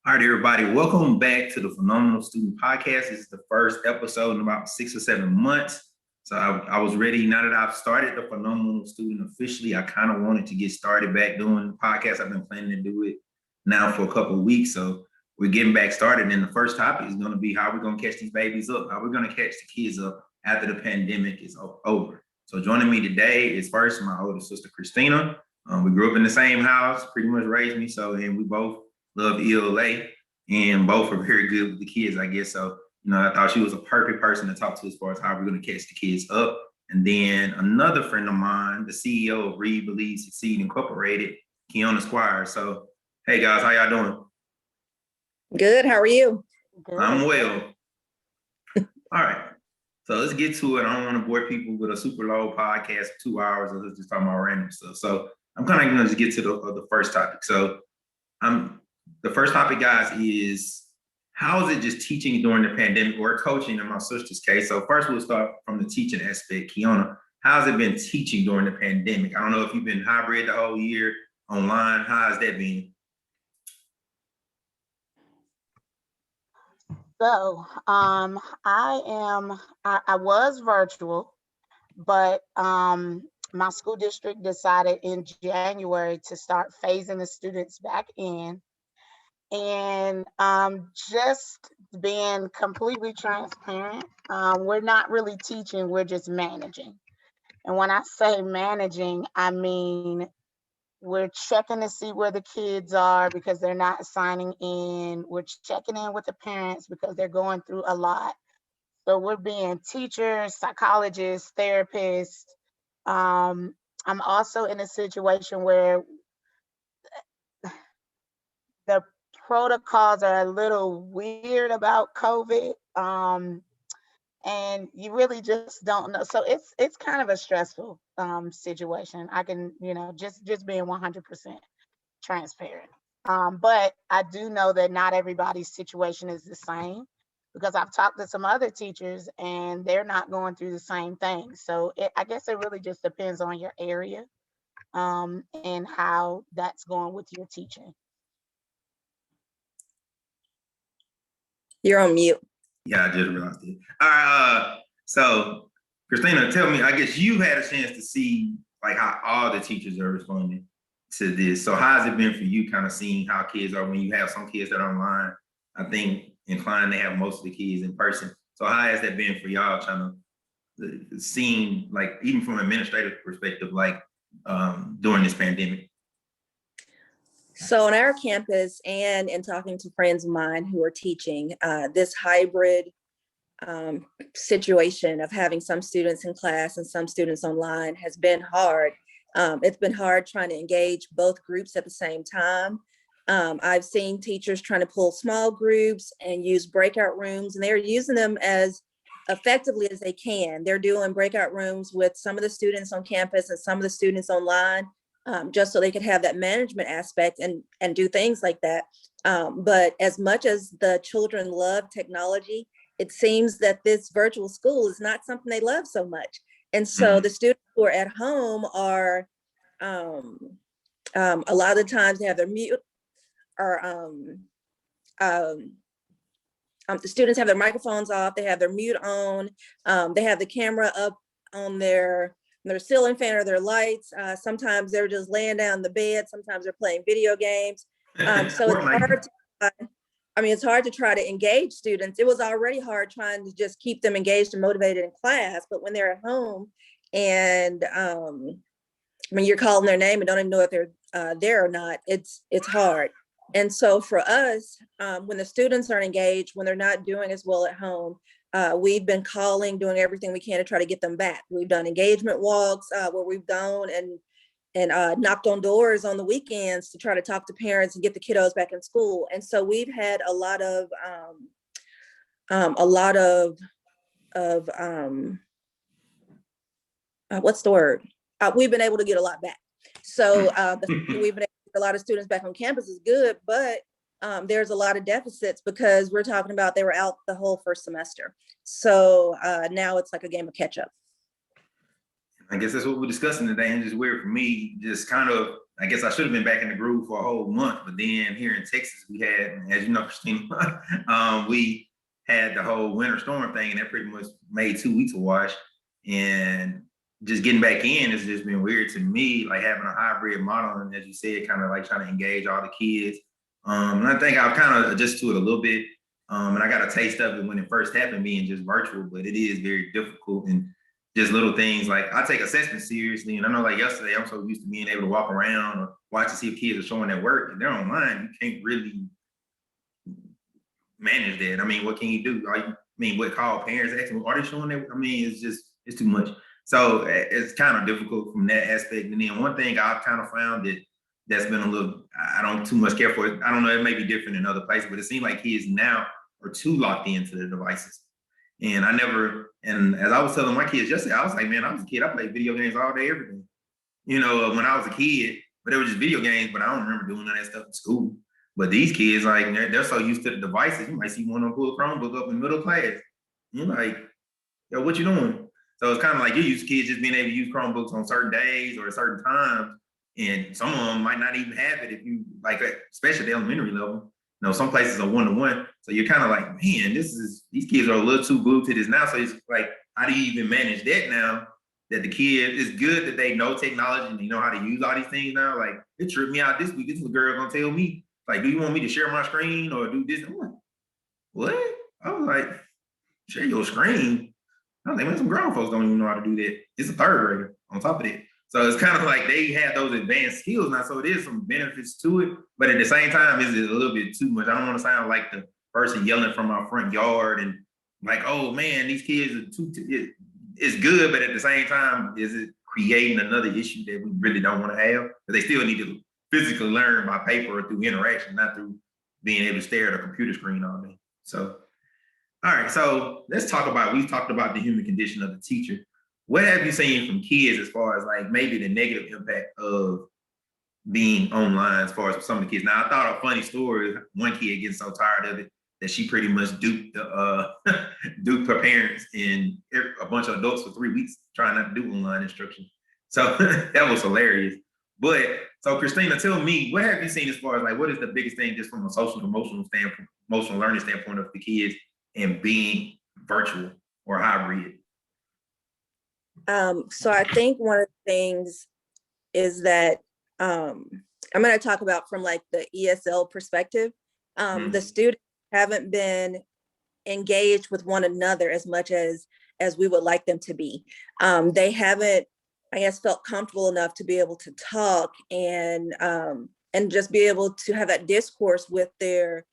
All right, everybody, welcome back to the Phenomenal Student Podcast. This is the first episode in about 6 or 7 months. So I was ready. Now that I've started the Phenomenal Student officially, I kind of wanted to get started back doing the podcast. I've been planning to do it now for a couple of weeks. So we're getting back started. And the first topic is going to be how we're going to catch these babies up, how we're going to catch the kids up after the pandemic is over. So joining me today is first my older sister, Christina. We grew up in the same house, pretty much raised me. And we both love ELA, and both are very good with the kids, I guess. So, I thought she was a perfect person to talk to as far as how we're going to catch the kids up. And then another friend of mine, the CEO of Read, Believe, Succeed Incorporated, Kiona Squire. So, hey guys, how y'all doing? Good. How are you? Good. I'm well. All right. So let's get to it. I don't want to bore people with a super long podcast for 2 hours of just talking about random stuff. So I'm kind of going to just get to the first topic. So the first topic, guys, is how is it just teaching during the pandemic or coaching in my sister's case? So first we'll start from the teaching aspect. Kiona, how's it been teaching during the pandemic? I don't know if you've been hybrid the whole year, online. How has that been? So I was virtual, but my school district decided in January to start phasing the students back in. And just being completely transparent, we're not really teaching, we're just managing. And when I say managing, I mean we're checking to see where the kids are because they're not signing in. We're checking in with the parents because they're going through a lot. So we're being teachers, psychologists, therapists. I'm also in a situation where the protocols are a little weird about COVID. And you really just don't know. So it's kind of a stressful situation. I can, just being 100% transparent. But I do know that not everybody's situation is the same because I've talked to some other teachers and they're not going through the same thing. So I guess it really just depends on your area and how that's going with your teaching. You're on mute. Yeah, I just realized it. All right. So, Christina, tell me, I guess you had a chance to see like how all the teachers are responding to this. So how has it been for you kind of seeing how kids are when you have some kids that are online? I think inclined to have most of the kids in person. So how has that been for y'all trying to seeing like even from an administrative perspective, like during this pandemic? So on our campus and in talking to friends of mine who are teaching, this hybrid situation of having some students in class and some students online has been hard. It's been hard trying to engage both groups at the same time. I've seen teachers trying to pull small groups and use breakout rooms, and they're using them as effectively as they can. They're doing breakout rooms with some of the students on campus and some of the students online, just so they could have that management aspect and do things like that. But as much as the children love technology, it seems that this virtual school is not something they love so much. And so the students who are at home are, a lot of the times they have their mute, or the students have their microphones off, they have their mute on, they have the camera up on their ceiling fan or their lights. Sometimes they're just laying down in the bed. Sometimes they're playing video games. So it's hard it's hard to try to engage students. It was already hard trying to just keep them engaged and motivated in class, but when they're at home and you're calling their name and don't even know if they're there or not, it's hard. And so for us, when the students aren't engaged, when they're not doing as well at home, we've been calling, doing everything we can to try to get them back. We've done engagement walks where we've gone and knocked on doors on the weekends to try to talk to parents and get the kiddos back in school. And so we've had a lot of what's the word? We've been able to get a lot back. So we've been able to get a lot of students back on campus is good, but there's a lot of deficits because we're talking about they were out the whole first semester. So now it's like a game of catch up. I guess that's what we're discussing today. And it's just weird for me, just kind of I guess I should have been back in the groove for a whole month, but then here in Texas, we had, as you know, Christina, we had the whole winter storm thing, and that pretty much made 2 weeks of wash. And just getting back in has just been weird to me, like having a hybrid model, and as you said, kind of like trying to engage all the kids. And I think I've kind of adjusted to it a little bit. And I got a taste of it when it first happened, being just virtual, but it is very difficult. And just little things like I take assessment seriously. And I know like yesterday, I'm so used to being able to walk around or watch to see if kids are showing their work, and they're online. You can't really manage that. I mean, what can you do? What call parents asking, are they showing their, it's too much. So it's kind of difficult from that aspect. And then one thing I've kind of found that's been a little, I don't too much care for it. I don't know, it may be different in other places, but it seems like kids now are too locked into the devices. And as I was telling my kids yesterday, I was like, man, I was a kid, I played video games all day, every day. When I was a kid, but it was just video games, but I don't remember doing none of that stuff in school. But these kids, like, they're so used to the devices, you might see one of them pull a Chromebook up in middle class. You're like, yo, what you doing? So it's kind of like you're used to kids just being able to use Chromebooks on certain days or at certain times. And some of them might not even have it if you, like, especially at the elementary level. Some places are one-to-one. So you're kind of like, man, these kids are a little too glued to this now. So it's like, how do you even manage that now? That the kid, it's good that they know technology and they know how to use all these things now. Like, it tripped me out this week. This is a girl gonna tell me, like, do you want me to share my screen or do this? I'm like, what? I was like, share your screen? I was like, man, some grown folks don't even know how to do that. It's a third grader on top of it. So it's kind of like they have those advanced skills now. So it is some benefits to it, but at the same time, is it a little bit too much? I don't want to sound like the person yelling from my front yard and like, oh man, these kids are it's good, but at the same time, is it creating another issue that we really don't want to have? Because they still need to physically learn by paper or through interaction, not through being able to stare at a computer screen all day. So, all right, so we've talked about the human condition of the teacher. What have you seen from kids as far as like maybe the negative impact of being online as far as some of the kids? Now, I thought a funny story, one kid getting so tired of it that she pretty much duped her parents and a bunch of adults for 3 weeks trying not to do online instruction. So that was hilarious. But so Christina, tell me, what have you seen as far as like, what is the biggest thing just from a social emotional learning standpoint of the kids and being virtual or hybrid? So I think one of the things is that I'm going to talk about from like the ESL perspective. The students haven't been engaged with one another as much as we would like them to be. They haven't, I guess, felt comfortable enough to be able to talk and just be able to have that discourse with their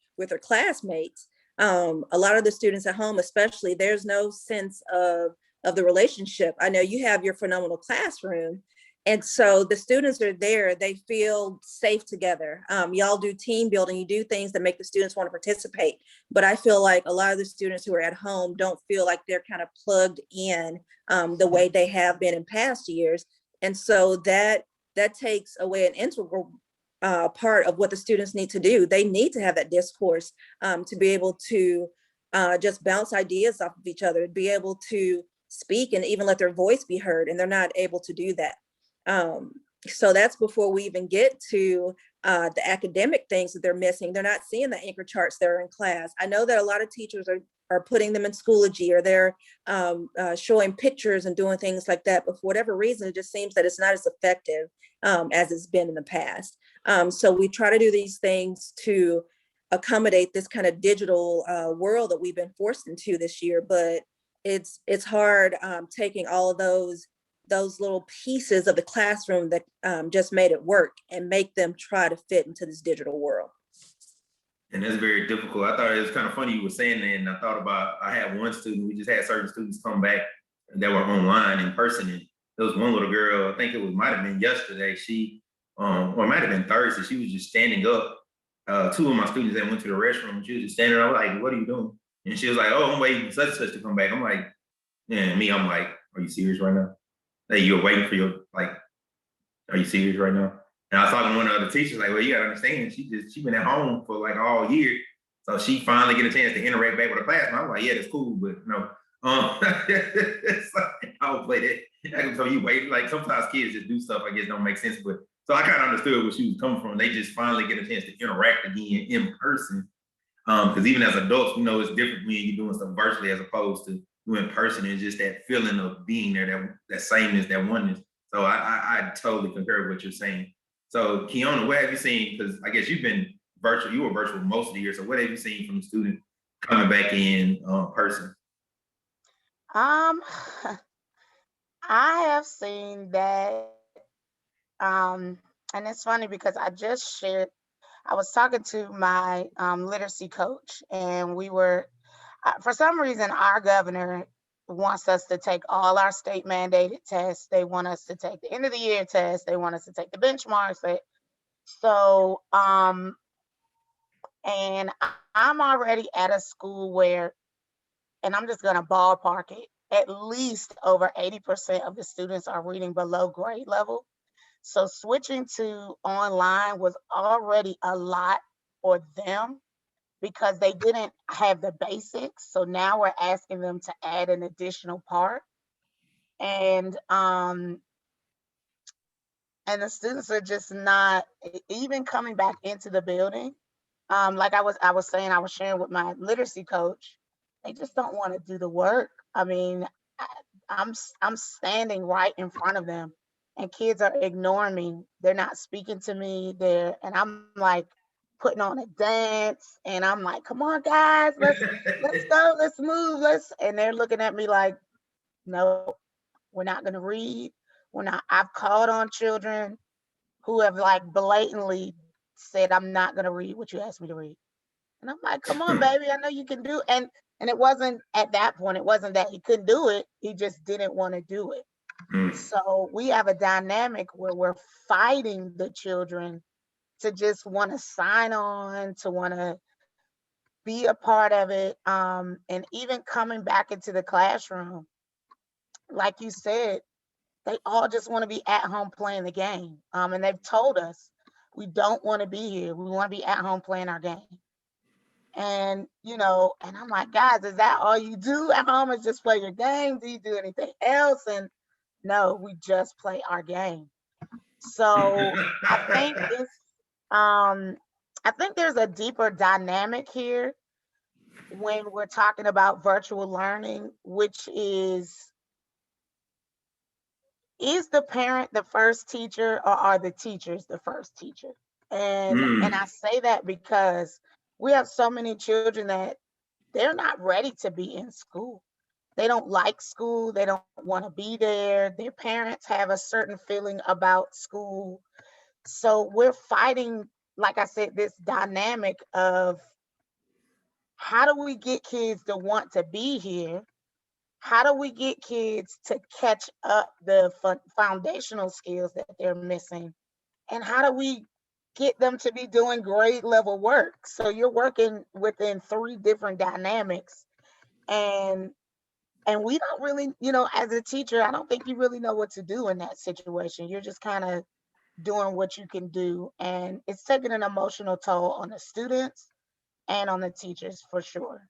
classmates. A lot of the students at home, especially, there's no sense of the relationship. I know you have your phenomenal classroom, and so the students are there, they feel safe together. Y'all do team building, you do things that make the students want to participate. But I feel like a lot of the students who are at home don't feel like they're kind of plugged in the way they have been in past years. And so that takes away an integral part of what the students need to do. They need to have that discourse to be able to just bounce ideas off of each other, be able to speak and even let their voice be heard, and they're not able to do that. So that's before we even get to the academic things that they're missing. They're not seeing the anchor charts that are in class. I know that a lot of teachers are putting them in Schoology, or they're showing pictures and doing things like that, but for whatever reason, it just seems that it's not as effective as it's been in the past. So we try to do these things to accommodate this kind of digital world that we've been forced into this year, but it's hard taking all of those little pieces of the classroom that just made it work and make them try to fit into this digital world. And that's very difficult. I thought it was kind of funny you were saying that, and I thought about, I had one student, we just had certain students come back that were online in person, and there was one little girl, I think might have been yesterday, or it might have been Thursday, she was just standing up. Two of my students that went to the restroom, she was just standing up, like, what are you doing? And she was like, oh, I'm waiting for such and such to come back. I'm like, yeah, and I'm like, are you serious right now? Like, you're waiting for are you serious right now? And I was talking to one of the other teachers, like, well, you gotta understand, she been at home for like all year. So she finally get a chance to interact back with her class. And I'm like, yeah, that's cool, but no. It's like, I would play that. So you wait, like sometimes kids just do stuff I guess don't make sense, but So I kind of understood where she was coming from. They just finally get a chance to interact again in person. Because even as adults, we know it's different when you're doing stuff virtually as opposed to doing in person, and just that feeling of being there, that sameness, that oneness. So I totally concur with what you're saying. So Kiona, what have you seen? Because I guess you've been virtual, you were virtual most of the year. So what have you seen from the student coming back in person? Um, I have seen that, and it's funny because I was talking to my literacy coach, and for some reason, our governor wants us to take all our state mandated tests. They want us to take the end of the year test. They want us to take the benchmarks. So, and I'm already at a school where, and I'm just going to ballpark it, at least over 80% of the students are reading below grade level. So switching to online was already a lot for them because they didn't have the basics. So now we're asking them to add an additional part. And the students are just not even coming back into the building. Like I was saying, I was sharing with my literacy coach, they just don't want to do the work. I mean, I, I'm standing right in front of them, and kids are ignoring me. They're not speaking to me. And I'm like putting on a dance, and I'm like, "Come on, guys, let's go, let's move, let's." And they're looking at me like, "No, we're not going to read. We're not." I've called on children who have like blatantly said, "I'm not going to read what you asked me to read." And I'm like, "Come on, baby, I know you can do." And it wasn't at that point, it wasn't that he couldn't do it, he just didn't want to do it. So we have a dynamic where we're fighting the children to just want to sign on, to want to be a part of it. And even coming back into the classroom, like you said, they all just want to be at home playing the game. And they've told us, we don't want to be here. We want to be at home playing our game. And, and I'm like, guys, is that all you do at home, is just play your game? Do you do anything else? And no, we just play our game. So I think I think there's a deeper dynamic here when we're talking about virtual learning, which is the parent the first teacher, or are the teachers the first teacher? And I say that because we have so many children that they're not ready to be in school. They don't like school. They don't want to be there. Their parents have a certain feeling about school. So we're fighting, like I said, this dynamic of how do we get kids to want to be here? How do we get kids to catch up the foundational skills that they're missing? And how do we get them to be doing grade level work? So you're working within 3 different dynamics. And we don't really, as a teacher, I don't think you really know what to do in that situation. You're just kind of doing what you can do. And it's taking an emotional toll on the students and on the teachers for sure.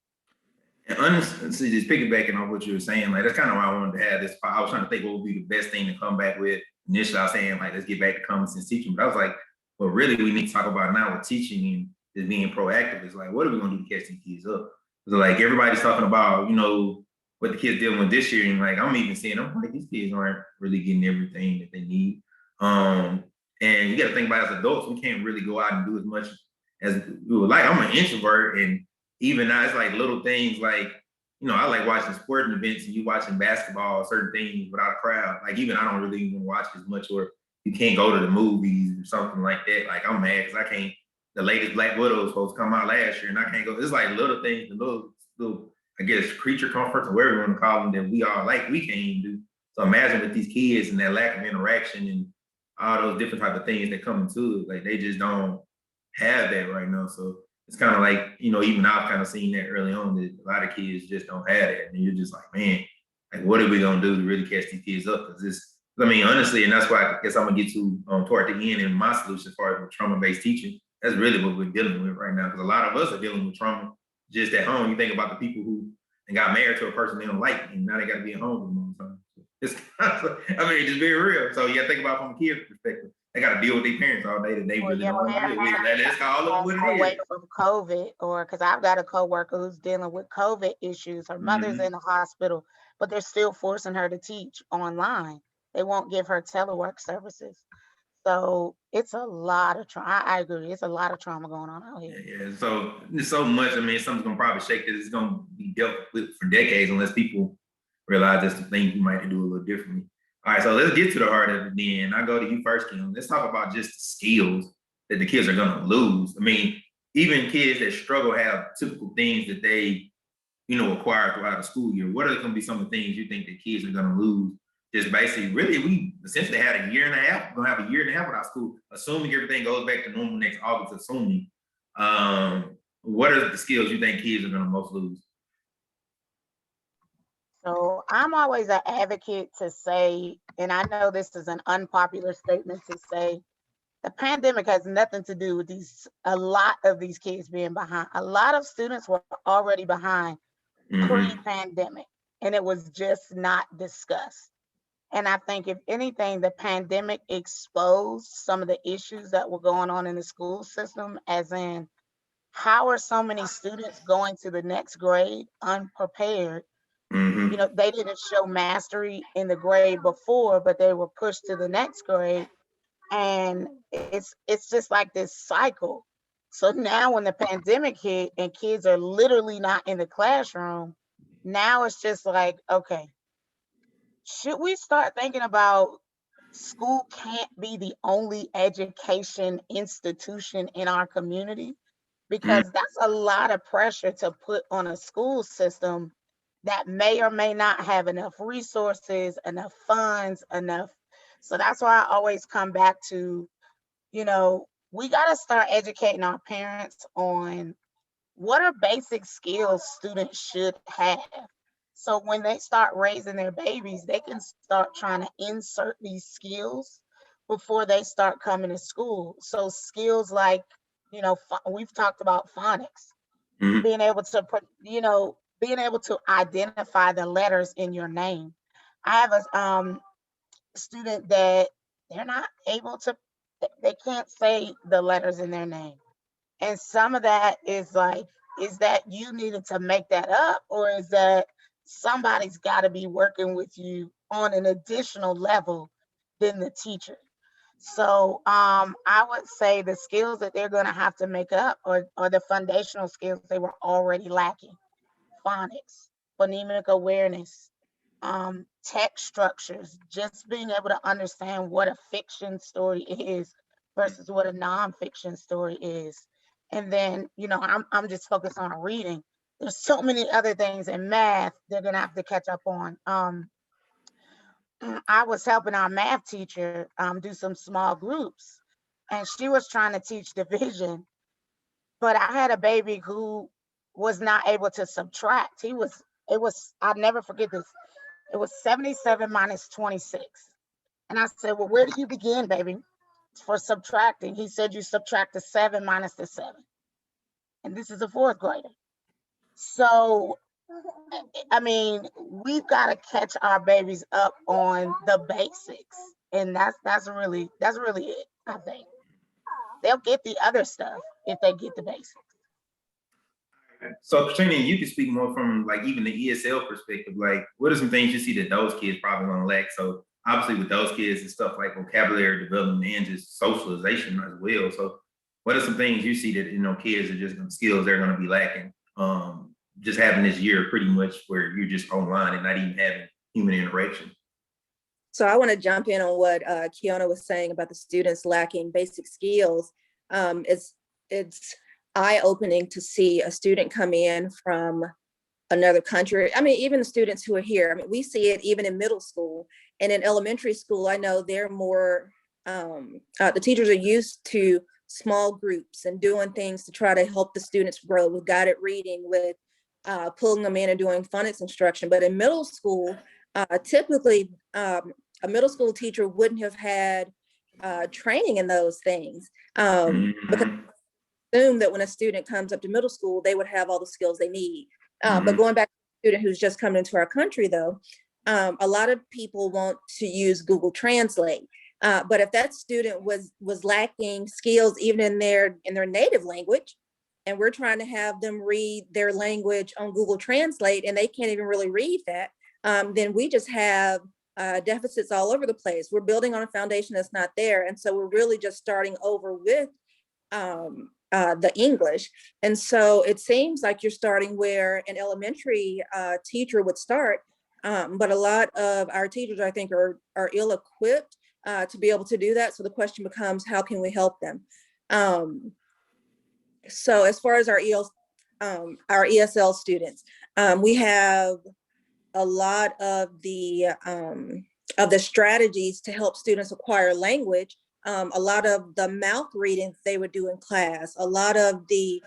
And honestly, just piggybacking on what you were saying, like that's kind of why I wanted to have this. I was trying to think what would be the best thing to come back with. Initially, I was saying like let's get back to common sense teaching, but I was like, what really we need to talk about now with teaching and is being proactive is like, what are we going to do to catch these kids up? So like everybody's talking about, what the kids dealing with this year, and like I'm even seeing, I'm like these kids aren't really getting everything that they need. And you got to think about as adults, we can't really go out and do as much as we would like. I'm an introvert, and even now it's like little things like, I like watching sporting events and you watching basketball, certain things without a crowd. Like even I don't really even watch as much, or you can't go to the movies or something like that. Like I'm mad because I can't, the latest Black Widow was supposed to come out last year and I can't go. It's like little things, the little, I guess, creature comforts or whatever you want to call them that we all like, we can't even do. So imagine with these kids and that lack of interaction and all those different type of things that come into it, like they just don't have that right now. So it's kind of like, even I've kind of seen that early on that a lot of kids just don't have that. And you're just like, man, like, what are we going to do to really catch these kids up? Because this, honestly, and that's why I guess I'm going to get to toward the end in my solution as far as trauma-based teaching. That's really what we're dealing with right now. Because a lot of us are dealing with trauma just at home. You think about the people who got married to a person they don't like, and now they got to be at home all the time. It's, just being real. So you got to think about it from a kid's perspective. they got to deal with their parents all day that they Or really your don't want to deal with. Let's call it what it away is. from COVID, or because I've got a coworker who's dealing with COVID issues. Her mother's Mhm. in the hospital, but they're still forcing her to teach online. They won't give her telework services. So it's a lot of trauma. I agree. It's a lot of trauma going on out Yeah, here. yeah. So there's so much. I mean, something's gonna probably shake that it's gonna be dealt with for decades unless people realize that's the thing you might do a little differently. All right, so let's get to the heart of it then. I go to you first, Kim. Let's talk about just the skills that the kids are gonna lose. I mean, even kids that struggle have typical things that they, acquire throughout the school year. What are gonna be some of the things you think that kids are gonna lose? Just basically, really, we essentially had a year and a half. We're gonna have a year and a half without school, assuming everything goes back to normal next August, assuming. What are the skills you think kids are gonna most lose? So I'm always an advocate to say, and I know this is an unpopular statement to say, the pandemic has nothing to do with a lot of these kids being behind. A lot of students were already behind Mm-hmm. pre-pandemic, and it was just not discussed. And I think if anything, the pandemic exposed some of the issues that were going on in the school system, as in how are so many students going to the next grade unprepared? Mm-hmm. They didn't show mastery in the grade before, but they were pushed to the next grade. And it's just like this cycle. So now when the pandemic hit and kids are literally not in the classroom, now it's just like, okay, should we start thinking about school can't be the only education institution in our community? Because that's a lot of pressure to put on a school system that may or may not have enough resources, enough funds, enough. So that's why I always come back to, we got to start educating our parents on what are basic skills students should have. So when they start raising their babies, they can start trying to insert these skills before they start coming to school. So skills like, we've talked about phonics, Mm-hmm. being able to, being able to identify the letters in your name. I have a student that they're not able to, they can't say the letters in their name. And some of that is like, is that you needed to make that up, or is that somebody's got to be working with you on an additional level than the teacher? So I would say the skills that they're going to have to make up are the foundational skills they were already lacking: phonics, phonemic awareness, text structures, just being able to understand what a fiction story is versus what a nonfiction story is. And then, I'm just focused on reading. There's so many other things in math they're gonna have to catch up on. I was helping our math teacher do some small groups, and she was trying to teach division, but I had a baby who was not able to subtract. I'll never forget this. It was 77 minus 26. And I said, well, where do you begin, baby, for subtracting? He said, you subtract the 7 minus the 7. And this is a fourth grader. So, I mean, we've got to catch our babies up on the basics. And that's really it, I think. They'll get the other stuff if they get the basics. So Katrina, you can speak more from like even the ESL perspective. Like, what are some things you see that those kids probably gonna lack? So obviously with those kids, it's stuff like vocabulary development and just socialization as well. So what are some things you see that kids are just gonna skills they're gonna be lacking? Just having this year pretty much where you're just online and not even having human interaction. So I want to jump in on what Kiana was saying about the students lacking basic skills. It's eye-opening to see a student come in from another country. I mean, even the students who are here, I mean, we see it even in middle school and in elementary school. I know they're more, the teachers are used to small groups and doing things to try to help the students grow with guided reading, with pulling them in and doing phonics instruction. But in middle school, typically a middle school teacher wouldn't have had training in those things. Because Mm-hmm. assume that when a student comes up to middle school, they would have all the skills they need. Mm-hmm. But going back to the student who's just coming into our country, though, a lot of people want to use Google Translate. But if that student was lacking skills even in their native language, and we're trying to have them read their language on Google Translate, and they can't even really read that, then we just have deficits all over the place. We're building on a foundation that's not there. And so we're really just starting over with the English. And so it seems like you're starting where an elementary teacher would start. But a lot of our teachers, I think, are ill-equipped to be able to do that. So the question becomes, how can we help them? So as far as our ESL students, we have a lot of the strategies to help students acquire language. A lot of the mouth readings they would do in class, a lot of the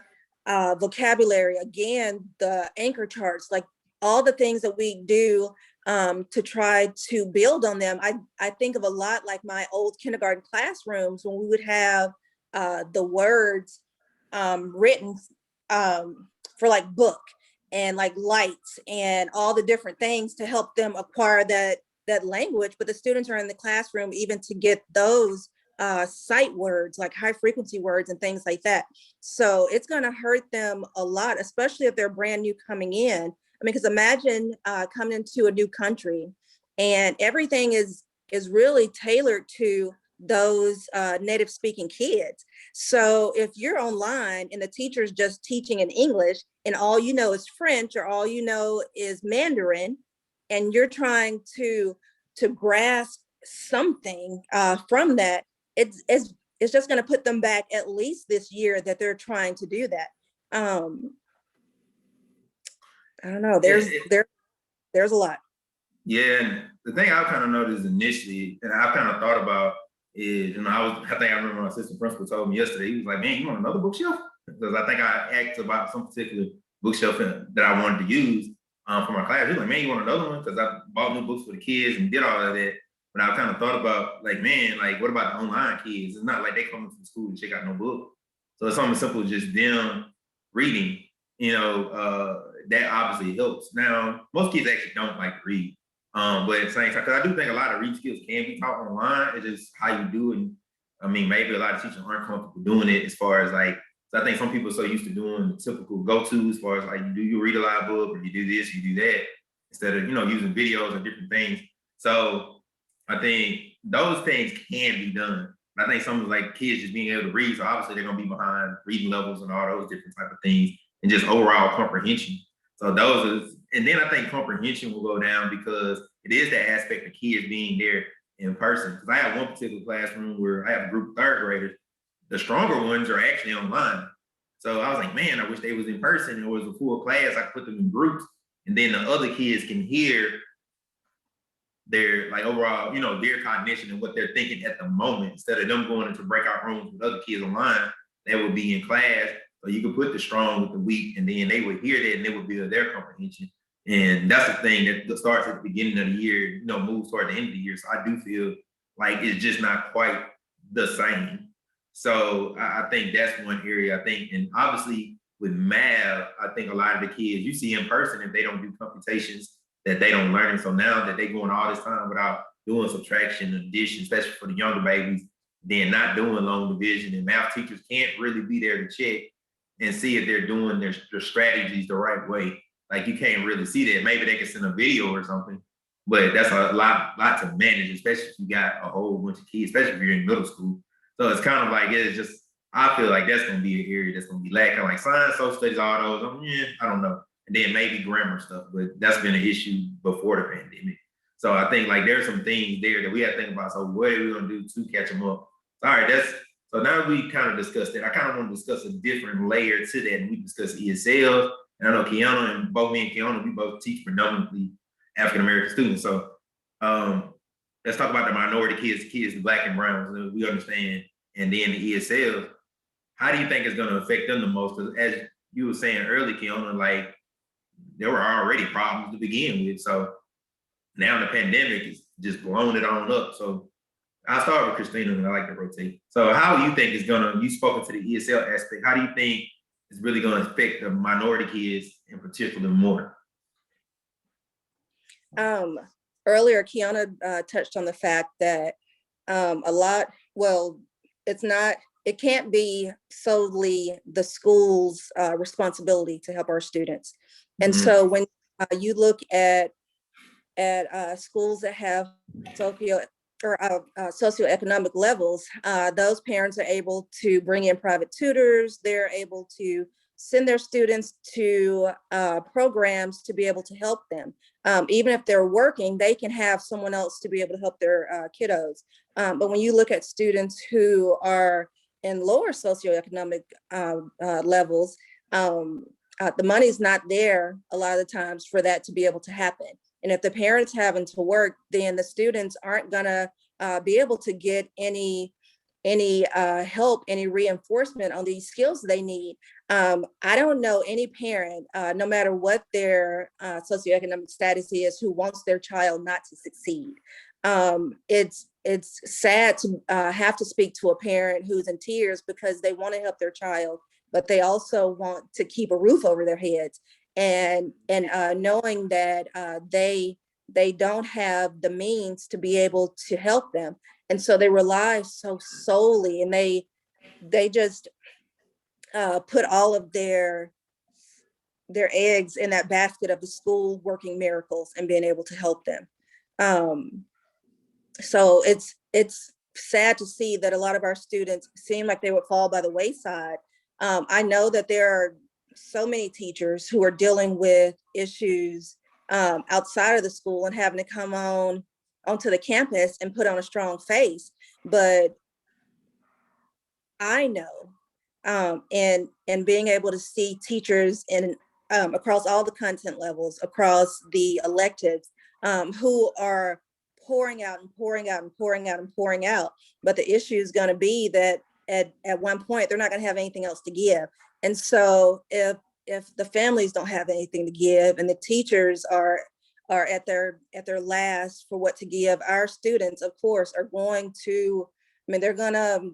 vocabulary, again, the anchor charts, like all the things that we do to try to build on them. I think of a lot like my old kindergarten classrooms when we would have the words written for like book and like lights and all the different things to help them acquire that language. But the students are in the classroom even to get those sight words, like high frequency words and things like that. So it's going to hurt them a lot, especially if they're brand new coming in. I mean, because imagine coming into a new country and everything is really tailored to those native speaking kids. So if you're online and the teacher's just teaching in English and all you know is French or all you know is Mandarin, and you're trying to grasp something from that, it's just going to put them back at least this year that they're trying to do that. I don't know. There's a lot. Yeah, and the thing I kind of noticed initially, and I kind of thought about is, I think I remember my assistant principal told me yesterday, he was like, man, you want another bookshelf? Because I think I asked about some particular bookshelf that I wanted to use for my class. He was like, man, you want another one? Because I bought new books for the kids and did all of that. But I kind of thought about, like, man, like, what about the online kids? It's not like they come to school and check out no book. So it's something simple as just them reading, that obviously helps. Now, most kids actually don't like to read. But at the same time, because I do think a lot of reading skills can be taught online. It's just how you do it. And I mean, maybe a lot of teachers aren't comfortable doing it as far as like, so I think some people are so used to doing the typical go-to as far as like, you read a live book or you do this, you do that, instead of, using videos or different things. So I think those things can be done. But I think some of like kids just being able to read, so obviously they're gonna be behind reading levels and all those different type of things and just overall comprehension. So and then I think comprehension will go down because it is that aspect of kids being there in person. Because I have one particular classroom where I have a group of third graders. The stronger ones are actually online. So I was like, man, I wish they was in person and it was a full class. I could put them in groups and then the other kids can hear their like overall, their cognition and what they're thinking at the moment instead of them going into breakout rooms with other kids online that would be in class. So you could put the strong with the weak and then they would hear that and they would build their comprehension. And that's the thing that starts at the beginning of the year, moves toward the end of the year. So I do feel like it's just not quite the same. So I think that's one area I think, and obviously with math, I think a lot of the kids you see in person, if they don't do computations, that they don't learn. So now that they're going all this time without doing subtraction and addition, especially for the younger babies, then not doing long division, and math teachers can't really be there to check and see if they're doing their strategies the right way. Like you can't really see that. Maybe they can send a video or something, but that's a lot to manage, especially if you got a whole bunch of kids, especially if you're in middle school. So it's kind of like, it's just, I feel like that's going to be an area that's going to be lacking, like science, social studies, all those. I don't know. And then maybe grammar stuff, but that's been an issue before the pandemic. So I think like there's some things there that we have to think about. So what are we going to do to catch them up? All right, so now we kind of discussed it. I kind of want to discuss a different layer to that. And we discussed ESL. And I know Kiana and both me and Kiana, we both teach predominantly African-American students. So let's talk about the minority kids, the Black and browns, we understand. And then the ESL, how do you think it's going to affect them the most? Because as you were saying earlier, Kiana, like there were already problems to begin with. So now the pandemic is just blowing it on up. So I'll start with Christina and I like to rotate. So how do you think it's gonna, you spoken to the ESL aspect, how do you think it's really gonna affect the minority kids in particular more? Earlier, Kiana touched on the fact that well, it can't be solely the school's responsibility to help our students. And so when you look at schools that have socioeconomic levels, those parents are able to bring in private tutors. They're able to send their students to programs to be able to help them. Even if they're working, they can have someone else to be able to help their kiddos. But when you look at students who are in lower socioeconomic levels, the money's not there a lot of the times for that to be able to happen. And if the parents having to work, then the students aren't gonna be able to get any help, any reinforcement on these skills they need. I don't know any parent, no matter what their socioeconomic status is, who wants their child not to succeed. It's sad to have to speak to a parent who's in tears because they want to help their child, but they also want to keep a roof over their heads. And knowing that they don't have the means to be able to help them, and so they rely so solely, and they just put all of their eggs in that basket of the school working miracles and being able to help them. So it's sad to see that a lot of our students seem like they would fall by the wayside. I know that there are so many teachers who are dealing with issues outside of the school and having to come onto the campus and put on a strong face. But I know, and being able to see teachers in across all the content levels, across the electives, who are pouring out and pouring out and pouring out and pouring out. But the issue is going to be that at one point they're not going to have anything else to give. And so if the families don't have anything to give and the teachers are at their last for what to give, our students, of course, are going to, they're going to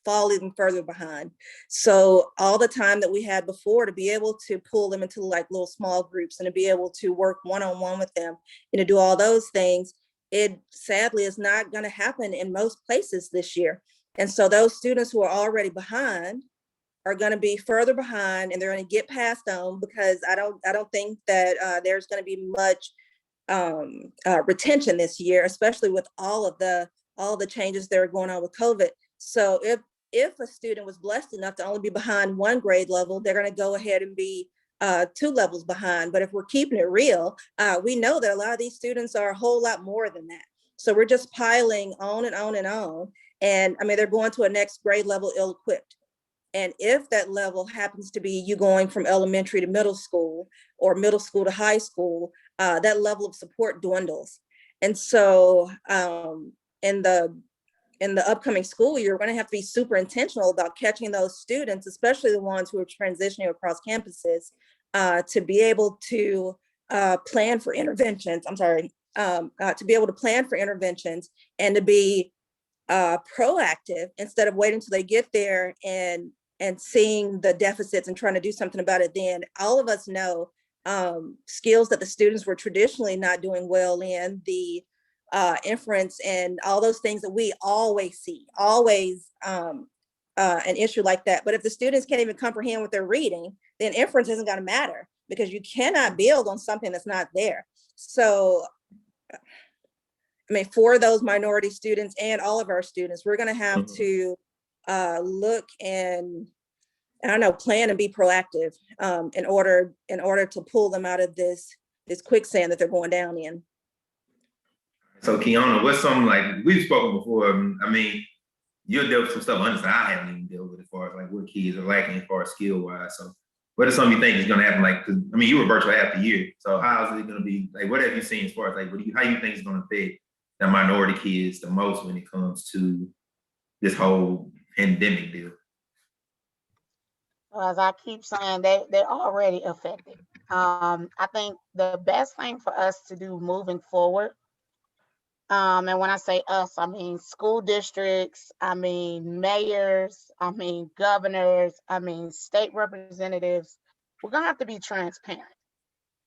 fall even further behind. So all the time that we had before to be able to pull them into like little small groups and to be able to work one-on-one with them and to do all those things, it sadly is not going to happen in most places this year. And so those students who are already behind are going to be further behind, and they're going to get passed on, because I don't think that there's going to be much retention this year, especially with all the changes that are going on with COVID. So if a student was blessed enough to only be behind one grade level, they're going to go ahead and be 2 levels behind. But if we're keeping it real, we know that a lot of these students are a whole lot more than that. So we're just piling on and on and on. And they're going to a next grade level ill-equipped. And if that level happens to be you going from elementary to middle school or middle school to high school, that level of support dwindles. And so in the upcoming school year, we're going to have to be super intentional about catching those students, especially the ones who are transitioning across campuses, to be able to plan for interventions. To be able to plan for interventions and to be proactive instead of waiting until they get there and seeing the deficits and trying to do something about it then. All of us know skills that the students were traditionally not doing well in, the inference and all those things that we always see, an issue like that. But if the students can't even comprehend what they're reading, then inference isn't going to matter, because you cannot build on something that's not there. So for those minority students and all of our students, we're going to have to look and plan and be proactive in order to pull them out of this quicksand that they're going down in. So Kiana, what's some, like we've spoken before, you'll deal with some stuff honestly I haven't even dealt with as far as like what kids are lacking as far as skill wise. So what are some you think is going to happen? Like, cause you were virtual half the year. So how is it going to be? Like, what have you seen as far as like, how you think is going to affect the minority kids the most when it comes to this whole pandemic deal? Well, as I keep saying, they're already affected. I think the best thing for us to do moving forward, and when I say us, I mean school districts, I mean mayors, I mean governors, I mean state representatives, we're gonna have to be transparent.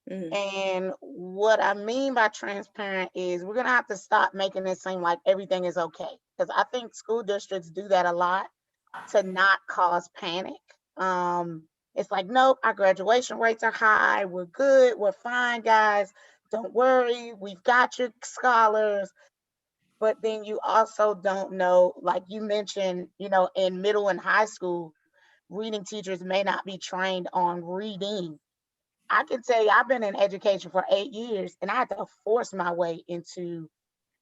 And what I mean by transparent is we're going to have to stop making it seem like everything is okay. Because I think school districts do that a lot to not cause panic. It's like, nope, our graduation rates are high. We're good. We're fine, guys. Don't worry. We've got your scholars. But then you also don't know, like you mentioned, in middle and high school, reading teachers may not be trained on reading. I can tell you, I've been in education for 8 years, and I had to force my way into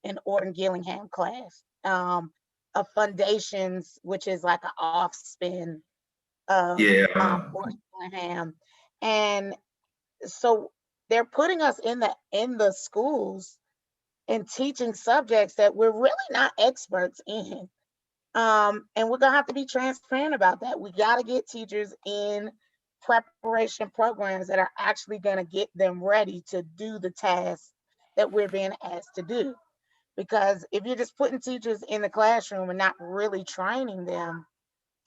an Orton Gillingham class, of Foundations, which is like an off spin of Yeah. Orton Gillingham, and so they're putting us in the schools and teaching subjects that we're really not experts in. And we're gonna have to be transparent about that. We got to get teachers in preparation programs that are actually gonna get them ready to do the tasks that we're being asked to do. Because if you're just putting teachers in the classroom and not really training them,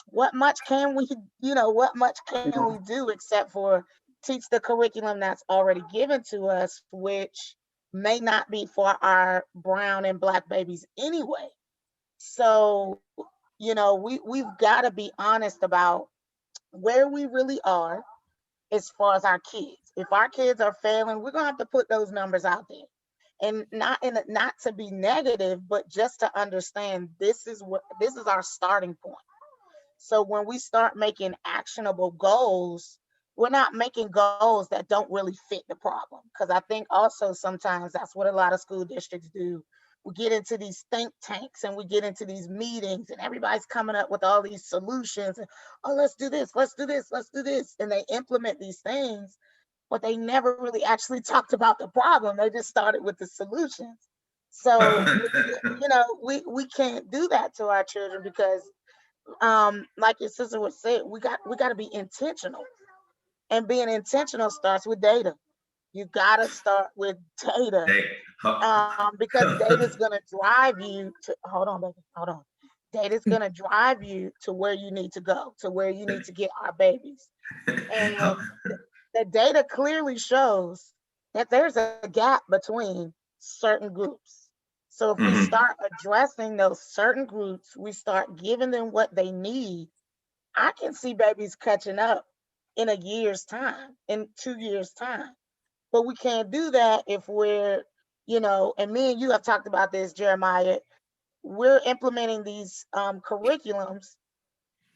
what much can we, what much can we do except for teach the curriculum that's already given to us, which may not be for our brown and black babies anyway. So, we've got to be honest about where we really are as far as our kids. If our kids are failing, we're gonna have to put those numbers out there. And not to be negative, but just to understand this is our starting point. So when we start making actionable goals, we're not making goals that don't really fit the problem. Because I think also sometimes that's what a lot of school districts do. We get into these think tanks and we get into these meetings and everybody's coming up with all these solutions. And, oh, let's do this, let's do this, let's do this. And they implement these things, but they never really actually talked about the problem. They just started with the solutions. So, we can't do that to our children because like your sister would say, we got to be intentional, and being intentional starts with data. You got to start with data, Hey, because data is going to drive you to hold on, baby, hold on. Data is going to drive you to where you need to go, to where you need to get our babies. And the data clearly shows that there's a gap between certain groups. So if we start addressing those certain groups, we start giving them what they need, I can see babies catching up in a year's time, in 2 years' time. But we can't do that if we're, and me and you have talked about this, Jeremiah. We're implementing these curriculums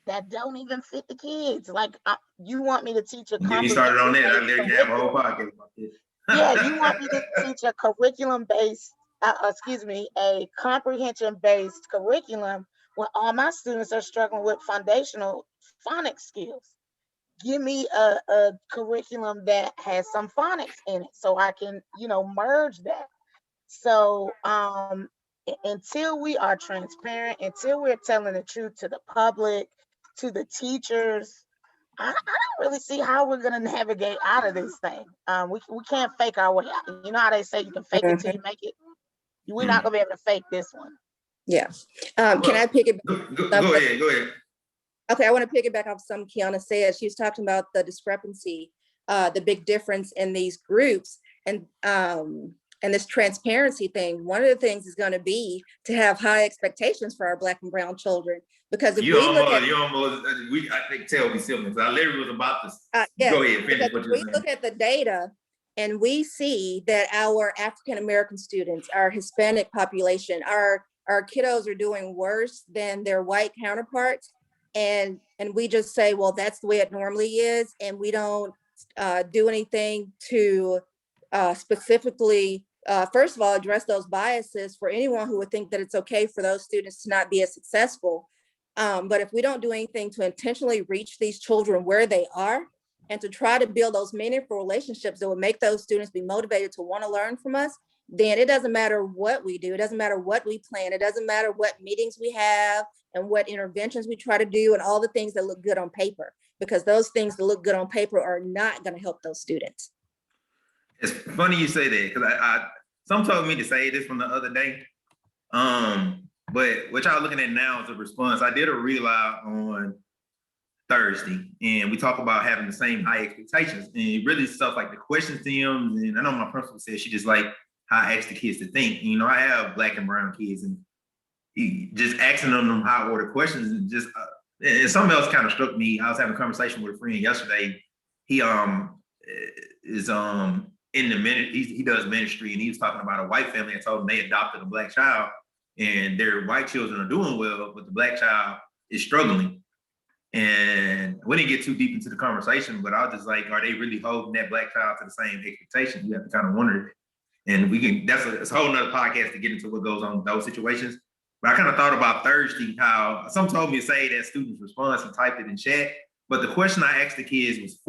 that don't even fit the kids. Like, you want me to teach a get me started on that. I comprehension-based literally have a whole curriculum. podcast about this. Yeah, you want me to teach a curriculum-based, a comprehension-based curriculum when all my students are struggling with foundational phonics skills. Give me a curriculum that has some phonics in it so I can, merge that. So until we are transparent, until we're telling the truth to the public, to the teachers, I don't really see how we're gonna navigate out of this thing. We can't fake our way out. You know how they say you can fake it till you make it. We're not gonna be able to fake this one. Yeah. Can I pick it? Go ahead. Okay, I want to piggyback off some Kiana said. She was talking about the discrepancy, the big difference in these groups, and this transparency thing. One of the things is going to be to have high expectations for our Black and brown children, because if I think tell me something. I literally was about to go ahead, finish what you're saying. We look at the data and we see that our African American students, our Hispanic population, our kiddos are doing worse than their white counterparts. And we just say, well, that's the way it normally is. And we don't do anything to specifically, first of all, address those biases for anyone who would think that it's okay for those students to not be as successful. But if we don't do anything to intentionally reach these children where they are and to try to build those meaningful relationships that would make those students be motivated to want to learn from us, then it doesn't matter what we do. It doesn't matter what we plan. It doesn't matter what meetings we have and what interventions we try to do and all the things that look good on paper, because those things that look good on paper are not going to help those students. It's funny you say that, because some told me to say this from the other day. But what y'all looking at now is a response. I did a read out on Thursday, and we talk about having the same high expectations, and really stuff like the question themes. And I know my principal said she just like how I ask the kids to think. You know, I have black and brown kids, and just asking them high order questions, and just and something else kind of struck me. I was having a conversation with a friend yesterday. He is in the minute he does ministry, and he was talking about a white family that told him they adopted a black child, and their white children are doing well, but the black child is struggling. And we didn't get too deep into the conversation, but I was just like, are they really holding that black child to the same expectation? You have to kind of wonder. And we can, it's a whole nother podcast to get into what goes on in those situations. But I kind of thought about Thursday, how some told me to say that students' response and typed it in chat. But the question I asked the kids was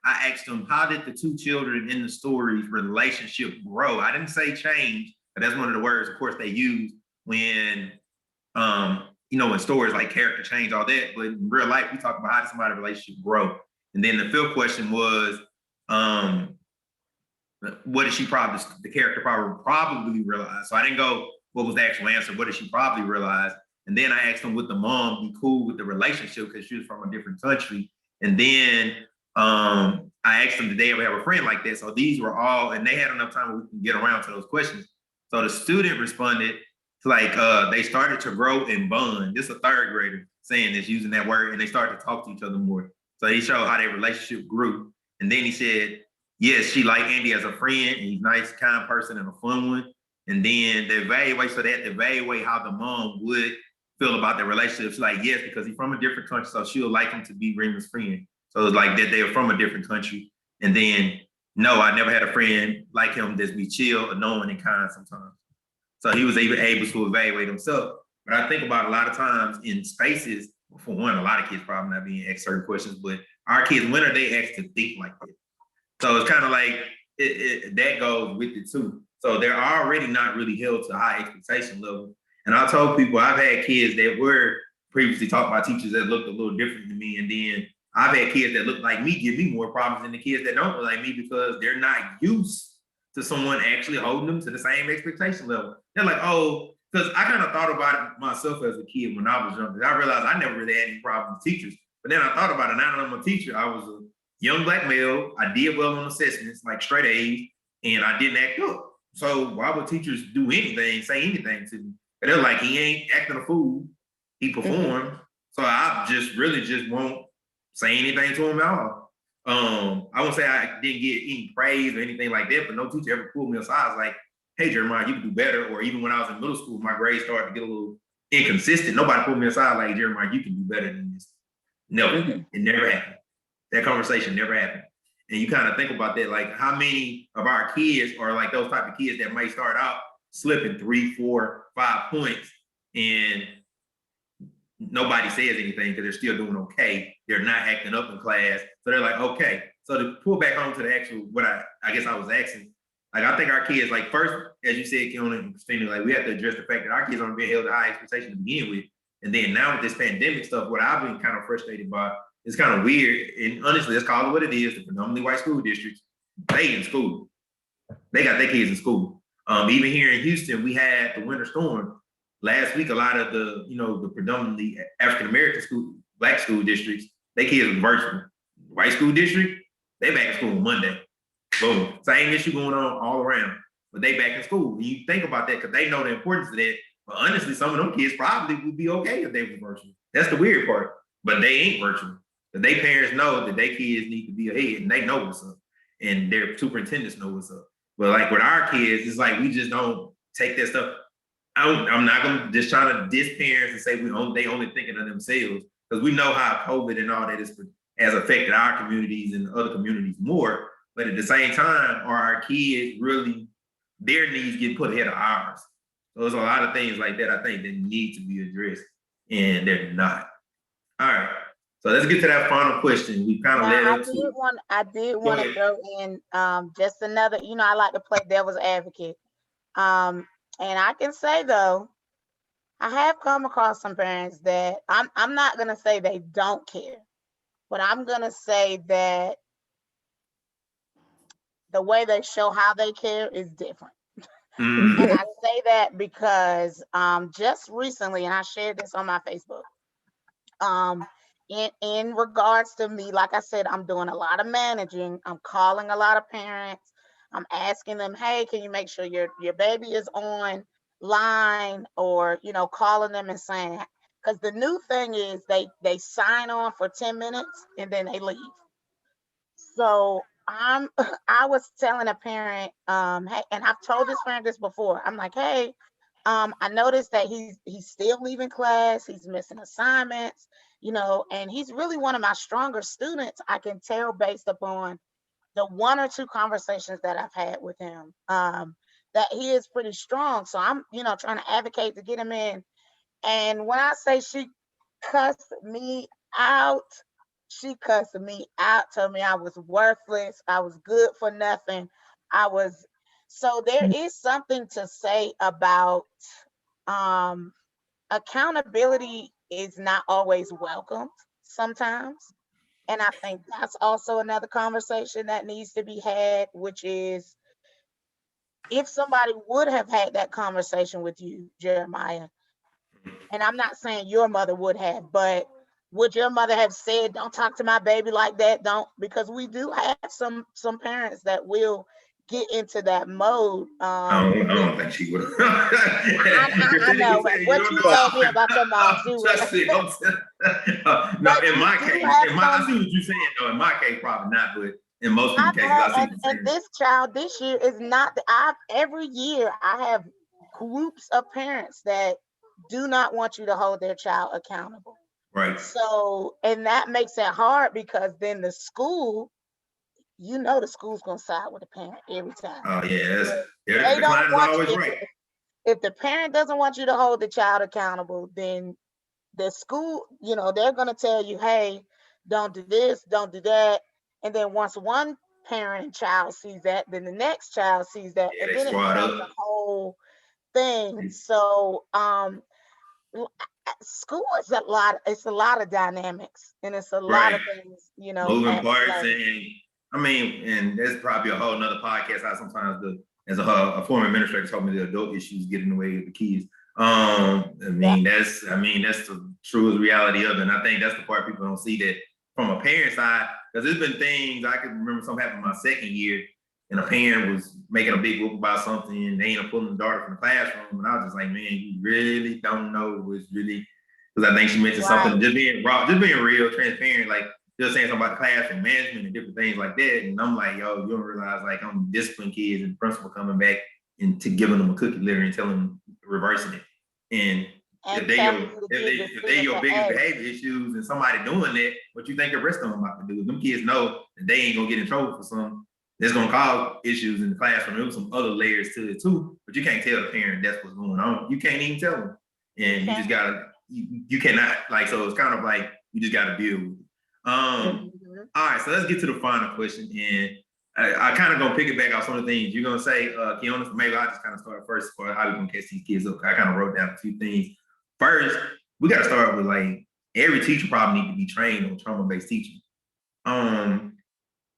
I asked them, how did the two children in the story's relationship grow? I didn't say change, but that's one of the words, of course, they use when, in stories like character change, all that. But in real life, we talk about how does somebody's relationship grow? And then the fifth question was, what did the character probably realize? So I didn't go, what was the actual answer? What did she probably realize? And then I asked them, would the mom be cool with the relationship because she was from a different country? And then I asked them, did they ever have a friend like that? So these were all, and they had enough time where we can get around to those questions. So the student responded to they started to grow and bond. This is a third grader saying this, using that word, and they started to talk to each other more. So he showed how their relationship grew. And then he said, yes, she liked Andy as a friend, and he's a nice, kind person, and a fun one. And then to evaluate how the mom would feel about their relationship. She's like, yes, because he's from a different country, so she'll like him to be Reema's friend. So it's like that they're from a different country. And then, no, I never had a friend like him that's be chill, annoying, and kind sometimes. So he was able to evaluate himself. But I think about a lot of times in spaces, for one, a lot of kids probably not being asked certain questions, but our kids, when are they asked to think like that? So it's kind of like that goes with it too. So they're already not really held to a high expectation level. And I told people I've had kids that were previously taught by teachers that looked a little different than me. And then I've had kids that look like me give me more problems than the kids that don't look like me because they're not used to someone actually holding them to the same expectation level. They're like, oh, because I kind of thought about it myself as a kid when I was younger. I realized I never really had any problems with teachers. But then I thought about it. Now that I'm a teacher, I was a young black male. I did well on assessments, like straight A's, and I didn't act up. So why would teachers do anything, say anything to me? And they're like, he ain't acting a fool. He performed. So I just won't say anything to him at all. I won't say I didn't get any praise or anything like that, but no teacher ever pulled me aside. Like, hey, Jeremiah, you can do better. Or even when I was in middle school, my grades started to get a little inconsistent. Nobody pulled me aside like, Jeremiah, you can do better than this. No, it never happened. That conversation never happened. And you kind of think about that, like how many of our kids are like those type of kids that might start out slipping 3, 4, 5 points and nobody says anything because they're still doing okay. They're not acting up in class. So they're like, okay. So to pull back home to the actual, what I guess I was asking, like I think our kids, like first, as you said, Keona and Christina, like we have to address the fact that our kids aren't being held to high expectations to begin with. And then now with this pandemic stuff, what I've been kind of frustrated by, it's kind of weird. And honestly, let's call it what it is. The predominantly white school districts, they in school. They got their kids in school. Even here in Houston, we had the winter storm. Last week, a lot of the, the predominantly African-American school, black school districts, their kids were virtual. White school district, they back in school on Monday. Boom. Same issue going on all around. But they back in school. When you think about that, because they know the importance of that. But honestly, some of them kids probably would be okay if they were virtual. That's the weird part. But they ain't virtual. Their parents know that their kids need to be ahead and they know what's up. And their superintendents know what's up. But like with our kids, it's like we just don't take that stuff. I'm not gonna just try to diss parents and say they only thinking of themselves, because we know how COVID and all that has affected our communities and other communities more. But at the same time, are our kids really, their needs get put ahead of ours? So there's a lot of things like that I think that need to be addressed, and they're not. All right. So let's get to that final question. We kind of led up to. I did want to throw in just another. I like to play devil's advocate. And I can say though, I have come across some parents that I'm not gonna say they don't care, but I'm gonna say that the way they show how they care is different. And I say that because just recently, and I shared this on my Facebook. in regards to me, like I said, I'm doing a lot of managing. I'm calling a lot of parents. I'm asking them, hey, can you make sure your baby is on line, or calling them and saying, because the new thing is they sign on for 10 minutes and then they leave. So I was telling a parent, hey, and I've told this parent this before. I'm like, hey, I noticed that he's still leaving class, he's missing assignments, and he's really one of my stronger students. I can tell based upon the one or two conversations that I've had with him, that he is pretty strong. So I'm, trying to advocate to get him in. And when I say she cussed me out, she cussed me out, told me I was worthless, I was good for nothing. I was So there is something to say about um accountability is not always welcomed sometimes. And I think that's also another conversation that needs to be had, which is, if somebody would have had that conversation with you, Jeremiah, and I'm not saying your mother would have, but would your mother have said, don't talk to my baby like that? Don't, because we do have some parents that will get into that mode. I don't think she would. I know what you told me about your mom. She would. Trust me. No, But in you my do case, have I see what you're saying. though. In my case, probably not, but in most people's cases, I see what you're saying. And this child this year is not. Every year I have groups of parents that do not want you to hold their child accountable. Right. So, and that makes it hard, because then the school, the school's gonna side with the parent every time. Oh yeah, They the don't client is want always you. right. If the parent doesn't want you to hold the child accountable, then the school, they're gonna tell you, hey, don't do this, don't do that. And then once one parent and child sees that, then the next child sees that, Yeah, and they then it squad becomes a up. whole thing. So school is it's a lot of dynamics, and it's a lot Right. of things, Moving at parts, play. and I mean, and that's probably a whole nother podcast. How sometimes as a former administrator told me, the adult issues get in the way of the kids. That's the truest reality of it. And I think that's the part people don't see, that from a parent side, because there's been things I can remember something happened my second year, and a parent was making a big whoop about something, and they ended up pulling the daughter from the classroom, and I was just like, man, you really don't know what's really, because I think she mentioned something, just being raw, just being real, transparent, like just saying something about classroom management and different things like that. And I'm like, yo, you don't realize, like, I'm disciplining kids, and the principal coming back and to giving them a cookie litter and telling them, reversing it. And if they your biggest behavior issues and somebody doing that, what you think the rest of them about to do? Them kids know that they ain't gonna get in trouble for something that's gonna cause issues in the classroom. There's some other layers to it too, but you can't tell the parent that's what's going on. You can't even tell them, and you just gotta, you cannot, like, so it's kind of like you just gotta deal with it. All right, so let's get to the final question, and I kind of gonna pick it back off some of the things you're gonna say, Kiona. So maybe I'll just kind of start first for how we gonna catch these kids up. I kind of wrote down a few things. First, we gotta start with, like, every teacher probably need to be trained on trauma-based teaching. I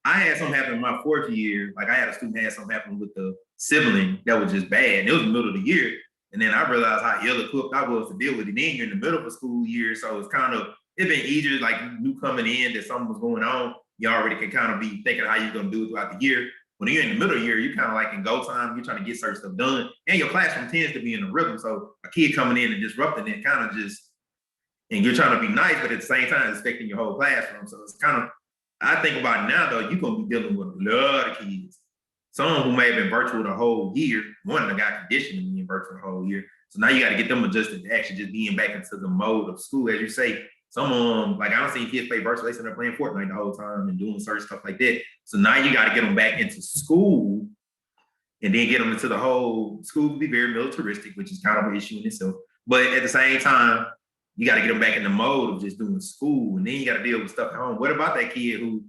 had something happen in my fourth year. Like, I had a student had something happen with the sibling that was just bad. And it was the middle of the year. And then I realized how ill-equipped I was to deal with it. Then you're in the middle of a school year, so it's been easier, like, you knew coming in that something was going on. You already can kind of be thinking how you're gonna do it throughout the year. When you're in the middle of the year, you're kind of like in go time, you're trying to get certain stuff done. And your classroom tends to be in a rhythm. So a kid coming in and disrupting it kind of just, and you're trying to be nice, but at the same time, it's affecting your whole classroom. So it's kind of, I think about it now, though, you're going to be dealing with a lot of kids. Some who may have been virtual the whole year. One of them got conditioned to being virtual the whole year. So now you got to get them adjusted to actually just being back into the mode of school. As you say, some of them, like, I don't see kids play virtual. They sit there playing Fortnite the whole time and doing certain stuff like that. So now you got to get them back into school, and then get them into the whole school can be very militaristic, which is kind of an issue in itself. But at the same time, you got to get them back in the mode of just doing school, and then you got to deal with stuff at home. What about that kid who,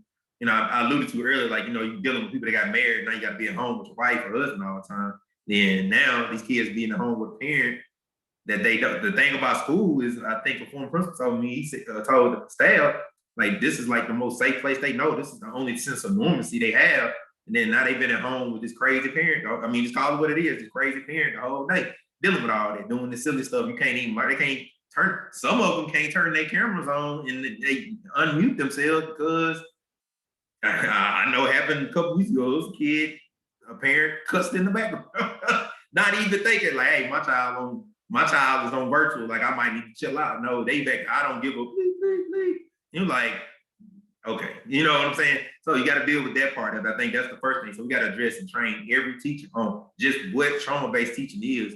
I alluded to earlier, like, you're dealing with people that got married, now you got to be at home with your wife or husband all the time. Then now these kids being at home with a parent that they don't. The thing about school is, I think a former principal told me, he told the staff, like, this is like the most safe place they know. This is the only sense of normalcy they have. And then now they've been at home with this crazy parent. I mean, just call it what it is, this crazy parent the whole day, dealing with all that, doing this silly stuff. They can't some of them can't turn their cameras on and they unmute themselves because I know it happened a couple weeks ago. It was a kid, a parent cussed in the background, not even thinking like, hey, my child is on virtual. Like I might need to chill out. No, they back. I don't give a bleep, bleep, bleep. You're like, okay, you know what I'm saying? So you got to deal with that part of it. I think that's the first thing. So we got to address and train every teacher on just what trauma-based teaching is.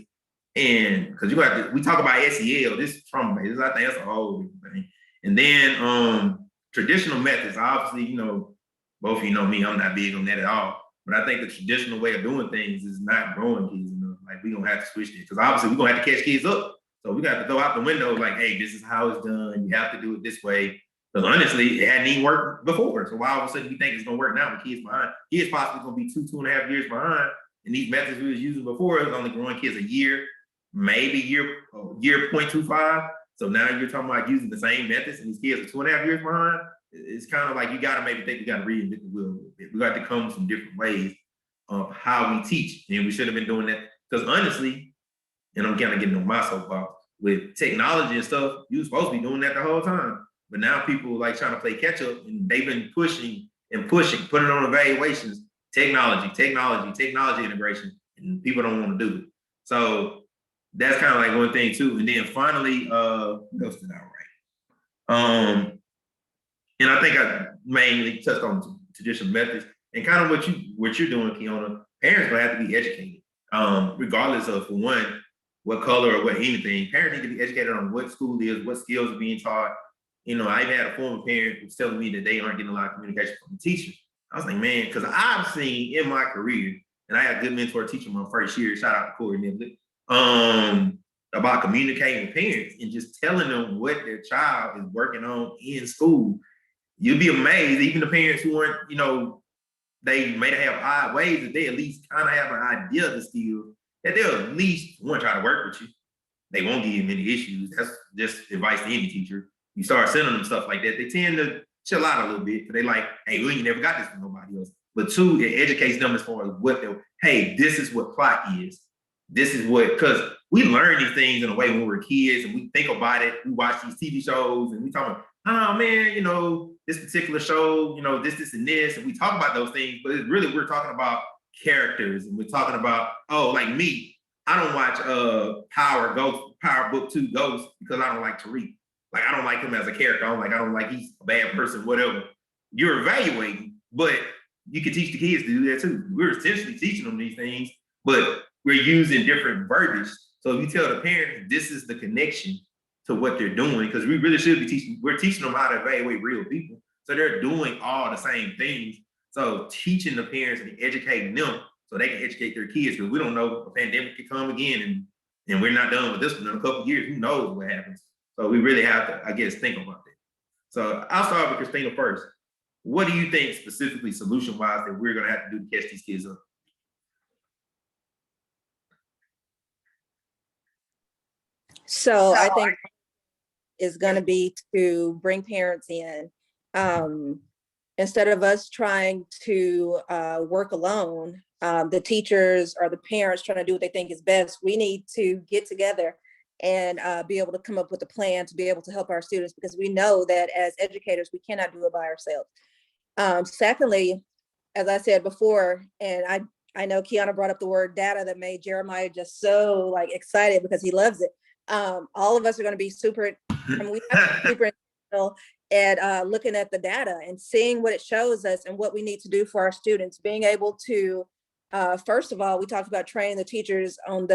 And because we talk about SEL, this is trauma-based. I think that's a whole different thing. And then traditional methods, obviously, you know, both of you know me, I'm not big on that at all. But I think the traditional way of doing things is not growing kids enough. Like we're gonna have to switch it because obviously we're gonna have to catch kids up. So we got to throw out the window like, hey, this is how it's done. You have to do it this way. Because honestly, it hadn't even worked before. So why all of a sudden we think it's gonna work now with kids behind? Kids possibly gonna be 2.5 years behind. And these methods we was using before, it was only growing kids a year, maybe year 0.25. So now you're talking about using the same methods and these kids are 2.5 years behind. It's kind of like you got to maybe think we got to reinvent the wheel a little bit. We got to come with some different ways of how we teach. And we should have been doing that because honestly, and I'm kind of getting on my soapbox, with technology and stuff, you were supposed to be doing that the whole time. But now people like trying to play catch up and they've been pushing, putting on evaluations, technology integration, and people don't want to do it. So that's kind of like one thing too. And then finally, what else did I write? And I think I mainly touched on traditional methods and kind of what you're doing, Kiana. Parents gonna have to be educated, regardless of, for one, what color or what anything. Parents need to be educated on what school is, what skills are being taught. You know, I've had a former parent who's telling me that they aren't getting a lot of communication from the teacher. I was like, man, because I've seen in my career, and I had a good mentor teacher my first year, shout out to Corey Niblett, about communicating with parents and just telling them what their child is working on in school. You'd be amazed, even the parents who weren't, you know, they may have odd ways, that they at least kind of have an idea of the skill, that they'll at least want to try to work with you. They won't give you many issues. That's just advice to any teacher. You start sending them stuff like that, they tend to chill out a little bit because they like, hey, we ain't never got this from nobody else. But two, it educates them as far as what they're, hey, this is what plot is. This is what, because we learn these things in a way when we were kids and we think about it. We watch these TV shows and we talk about, oh man, you know, this particular show, you know, this, and this, and we talk about those things, but it's really, we're talking about characters and we're talking about, oh, like me, I don't watch Power Book 2 Ghost because I don't like Tariq. Like, I don't like him as a character. I don't like he's a bad person, whatever. You're evaluating, but you can teach the kids to do that too. We're essentially teaching them these things, but we're using different verbiage. So if you tell the parents, this is the connection to what they're doing, because we really should be teaching, we're teaching them how to evaluate real people. So they're doing all the same things. So teaching the parents and educating them so they can educate their kids, because we don't know if a pandemic could come again and we're not done with this one in a couple of years. Who knows what happens? So we really have to, I guess, think about that. So I'll start with Christina first. What do you think specifically solution-wise that we're gonna have to do to catch these kids up? So I think is going to be to bring parents in. Instead of us trying to work alone, the teachers or the parents trying to do what they think is best, we need to get together and be able to come up with a plan to be able to help our students, because we know that as educators, we cannot do it by ourselves. Secondly, as I said before, and I know Kiana brought up the word data that made Jeremiah just so like excited because he loves it. All of us are going to be super intentional at looking at the data and seeing what it shows us and what we need to do for our students. Being able to, first of all, we talked about training the teachers on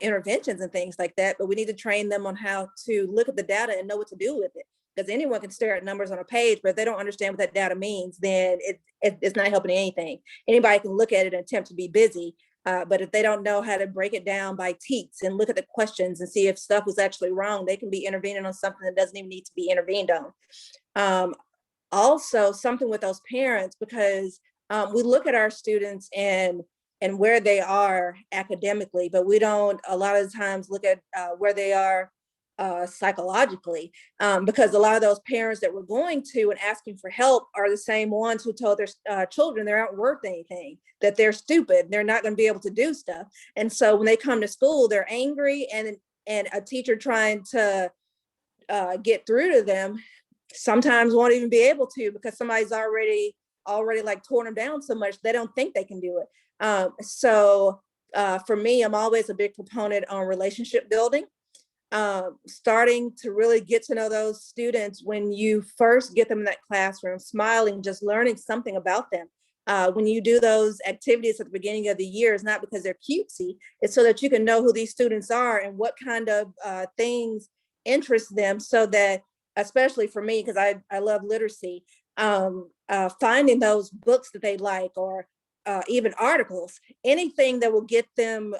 interventions and things like that, but we need to train them on how to look at the data and know what to do with it. Because anyone can stare at numbers on a page, but if they don't understand what that data means, then it's not helping anything. Anybody can look at it and attempt to be busy, but if they don't know how to break it down by teats and look at the questions and see if stuff was actually wrong, they can be intervening on something that doesn't even need to be intervened on. Also, something with those parents, because we look at our students and where they are academically, but we don't a lot of times look at where they are psychologically, because a lot of those parents that we're going to and asking for help are the same ones who told their children they aren't worth anything, that they're stupid, they're not going to be able to do stuff. And so when they come to school, they're angry and a teacher trying to get through to them sometimes won't even be able to, because somebody's already like torn them down so much they don't think they can do it. So for me, I'm always a big proponent on relationship building, starting to really get to know those students when you first get them in that classroom, smiling, just learning something about them. When you do those activities at the beginning of the year, it's not because they're cutesy, it's so that you can know who these students are and what kind of things interest them, so that, especially for me, because I love literacy, finding those books that they like, or even articles, anything that will get them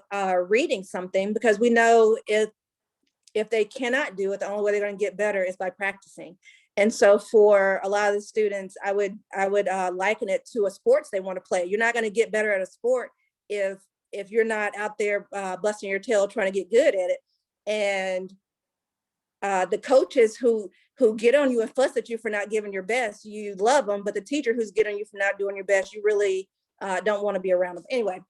reading something, because we know if they cannot do it, the only way they're going to get better is by practicing. And so for a lot of the students, I would liken it to a sports they want to play. You're not going to get better at a sport if you're not out there busting your tail trying to get good at it. And the coaches who get on you and fuss at you for not giving your best, you love them, but the teacher who's getting on you for not doing your best, you really don't want to be around them. Anyway,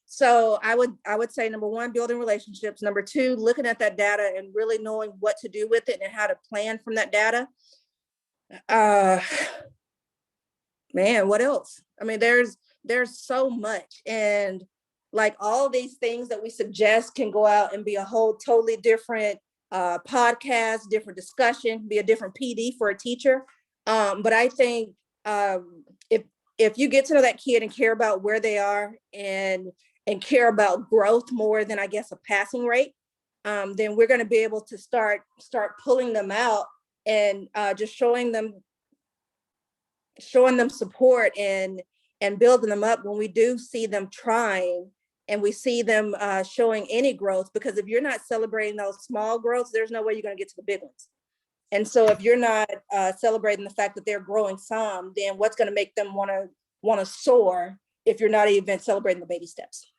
so I would say, number one, building relationships. Number two, looking at that data and really knowing what to do with it and how to plan from that data. Man, what else? I mean, there's so much, and like all these things that we suggest can go out and be a whole totally different podcast, different discussion, be a different PD for a teacher. But I think if you get to know that kid and care about where they are and care about growth more than, I guess, a passing rate, then we're going to be able to start pulling them out and just showing them support and building them up when we do see them trying and we see them showing any growth. Because if you're not celebrating those small growths, there's no way you're going to get to the big ones. And so if you're not celebrating the fact that they're growing some, then what's going to make them want to soar if you're not even celebrating the baby steps?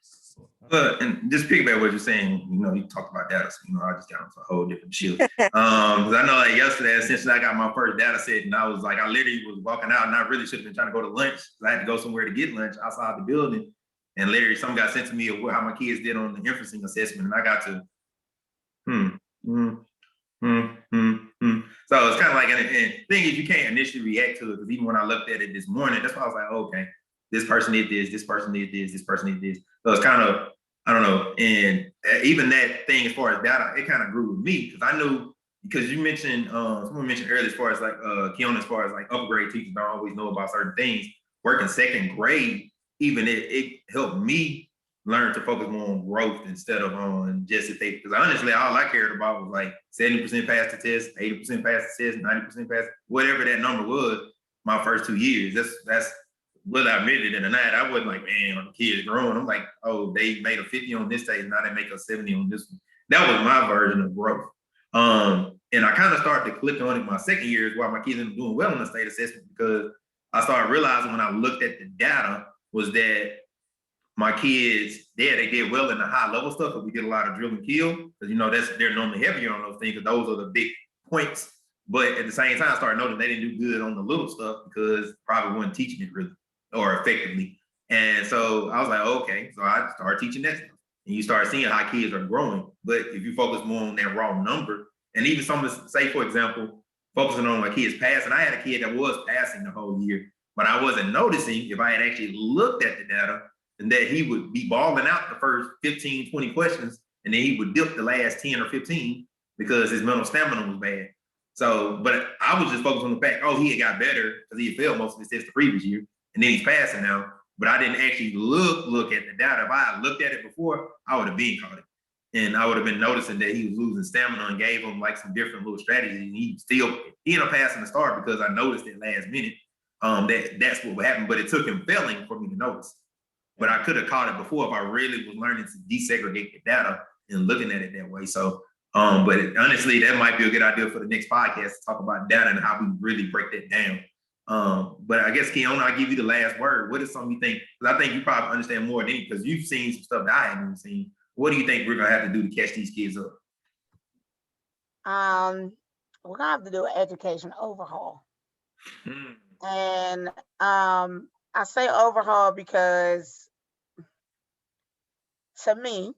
And just piggyback what you're saying, you talked about data, so, I just got into a whole different shield. Because I know like yesterday, essentially I got my first data set, and I was like, I literally was walking out, and I really should have been trying to go to lunch. I had to go somewhere to get lunch outside the building. And literally something got sent to me of how my kids did on the inferencing assessment. And I got to, So it's kind of like, and thing is, you can't initially react to it, because even when I looked at it this morning, that's why I was like, oh, okay, this person did this person did this, this person did this. So it's kind of, I don't know. And even that thing, as far as data, it kind of grew with me, because I knew, because you mentioned, someone mentioned earlier, as far as like, Keon, as far as like upper grade teachers don't always know about certain things. Working second grade, even it helped me learn to focus more on growth instead of on just if they, because honestly, all I cared about was like 70% pass the test, 80% pass the test, 90% pass, whatever that number was, my first 2 years. That's whether I admitted it or not. I wasn't like, man, the kids growing. I'm like, oh, they made a 50 on this test, now they make a 70 on this one. That was my version of growth. And I kind of started to click on it my second year is why my kids ended up doing well on the state assessment, because I started realizing when I looked at the data was that my kids, they did well in the high level stuff, but we did a lot of drill and kill, because they're normally heavier on those things, because those are the big points. But at the same time, I started noticing they didn't do good on the little stuff because probably wasn't teaching it really or effectively. And so I was like, okay, so I started teaching that stuff. And you start seeing how kids are growing. But if you focus more on that raw number, and even some of the, say, for example, focusing on my kids passing, I had a kid that was passing the whole year, but I wasn't noticing, if I had actually looked at the data, and that he would be balling out the first 15, 20 questions, and then he would dip the last 10 or 15 because his mental stamina was bad. So, but I was just focused on the fact, oh, he had got better because he had failed most of his tests the previous year, and then he's passing now. But I didn't actually look at the data. If I had looked at it before, I would have been caught it. And I would have been noticing that he was losing stamina, and gave him like some different little strategies. And he ended up passing the start because I noticed it last minute. That's what would happen. But it took him failing for me to notice. But I could have caught it before if I really was learning to desegregate the data and looking at it that way. So, but honestly, that might be a good idea for the next podcast to talk about data and how we really break that down. But I guess, Keon, I'll give you the last word. What is something you think? Because I think you probably understand more than me, because you've seen some stuff that I haven't even seen. What do you think we're gonna have to do to catch these kids up? We're gonna have to do an education overhaul. And I say overhaul because, to me,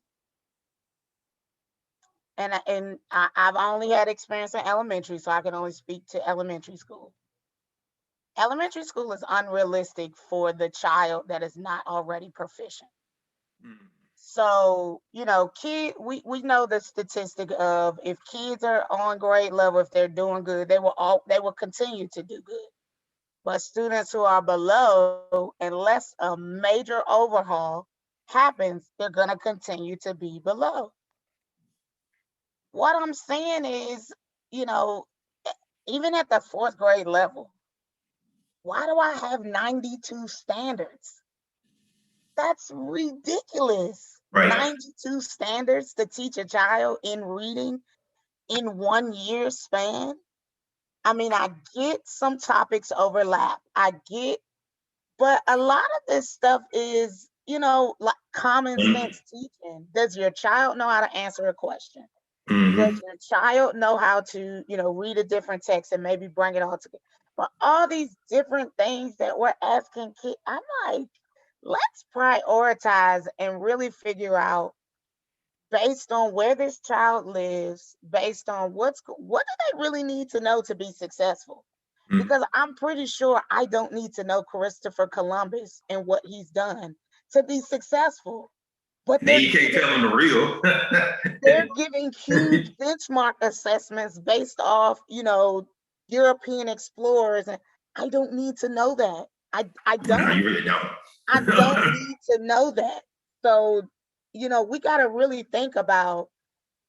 I've only had experience in elementary, so I can only speak to elementary school. Elementary school is unrealistic for the child that is not already proficient. Mm. So, we know the statistic of if kids are on grade level, if they're doing good, they will continue to do good. But students who are below, unless a major overhaul happens, they're going to continue to be below. What I'm saying is, you know, e- even at the fourth grade level, why do I have 92 standards? That's ridiculous. Right. 92 standards to teach a child in reading in 1 year span. I mean, I get some topics overlap. I get, but a lot of this stuff is, like common sense teaching. Does your child know how to answer a question? Mm-hmm. Does your child know how to, read a different text and maybe bring it all together? But all these different things that we're asking kids, I'm like, let's prioritize and really figure out based on where this child lives, based on what do they really need to know to be successful? Mm-hmm. Because I'm pretty sure I don't need to know Christopher Columbus and what he's done to be successful. But Now you can't tell them the real. they're giving huge benchmark assessments based off, European explorers, and I don't need to know that. I No, don't. you really don't. I don't need to know that. So, we got to really think about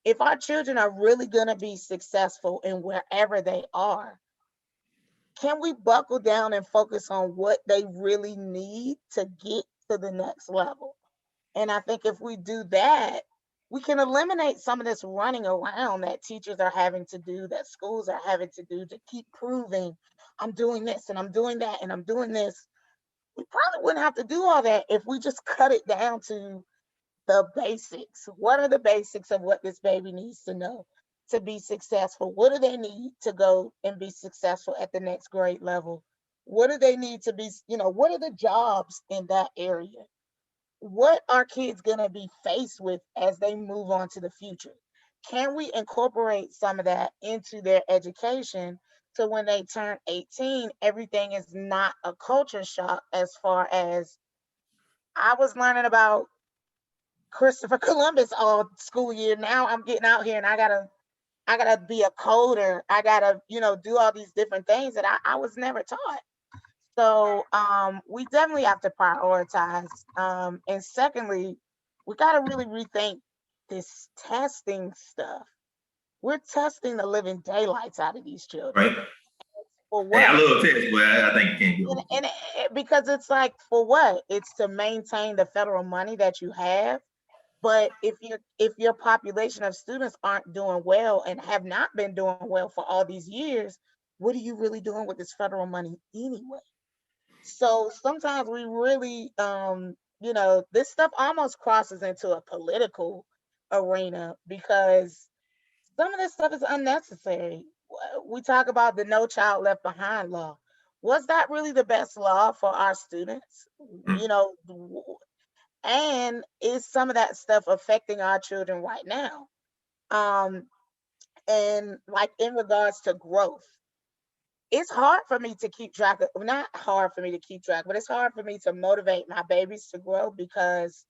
if our children are really going to be successful in wherever they are, can we buckle down and focus on what they really need to get to the next level? And I think if we do that, we can eliminate some of this running around that teachers are having to do, that schools are having to do to keep proving I'm doing this and I'm doing that and I'm doing this. We probably wouldn't have to do all that if we just cut it down to the basics. What are the basics of what this baby needs to know to be successful? What do they need to go and be successful at the next grade level? What do they need to be, what are the jobs in that area? What are kids going to be faced with as they move on to the future? Can we incorporate some of that into their education so when they turn 18, everything is not a culture shock as far as I was learning about Christopher Columbus all school year. Now I'm getting out here and I gotta be a coder. I gotta, do all these different things that I was never taught. So we definitely have to prioritize. And secondly, we gotta really rethink this testing stuff. We're testing the living daylights out of these children. Right. For Hey, I what? love tests, but I think you can't And, do it. and because it's like, for what? It's to maintain the federal money that you have. But if your population of students aren't doing well and have not been doing well for all these years, what are you really doing with this federal money anyway? So sometimes we really, this stuff almost crosses into a political arena because some of this stuff is unnecessary. We talk about the No Child Left Behind law. Was that really the best law for our students? Mm. And is some of that stuff affecting our children right now? Um, and like in regards to growth, it's hard for me to keep track of, not hard for me to keep track, but it's hard for me to motivate my babies to grow because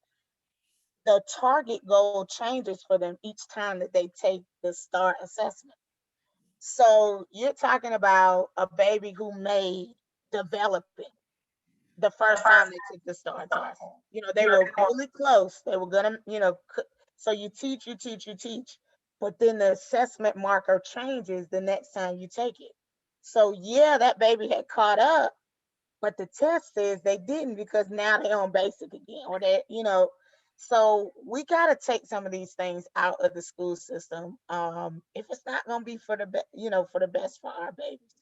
the target goal changes for them each time that they take the STAR assessment. So you're talking about a baby who may developing the first time they took the STAR test. They were really close. They were gonna, so you teach, you teach, you teach, but then the assessment marker changes the next time you take it. So yeah, that baby had caught up, but the test says they didn't because now they're on basic again, or so we got to take some of these things out of the school system if it's not going to be for for the best for our babies.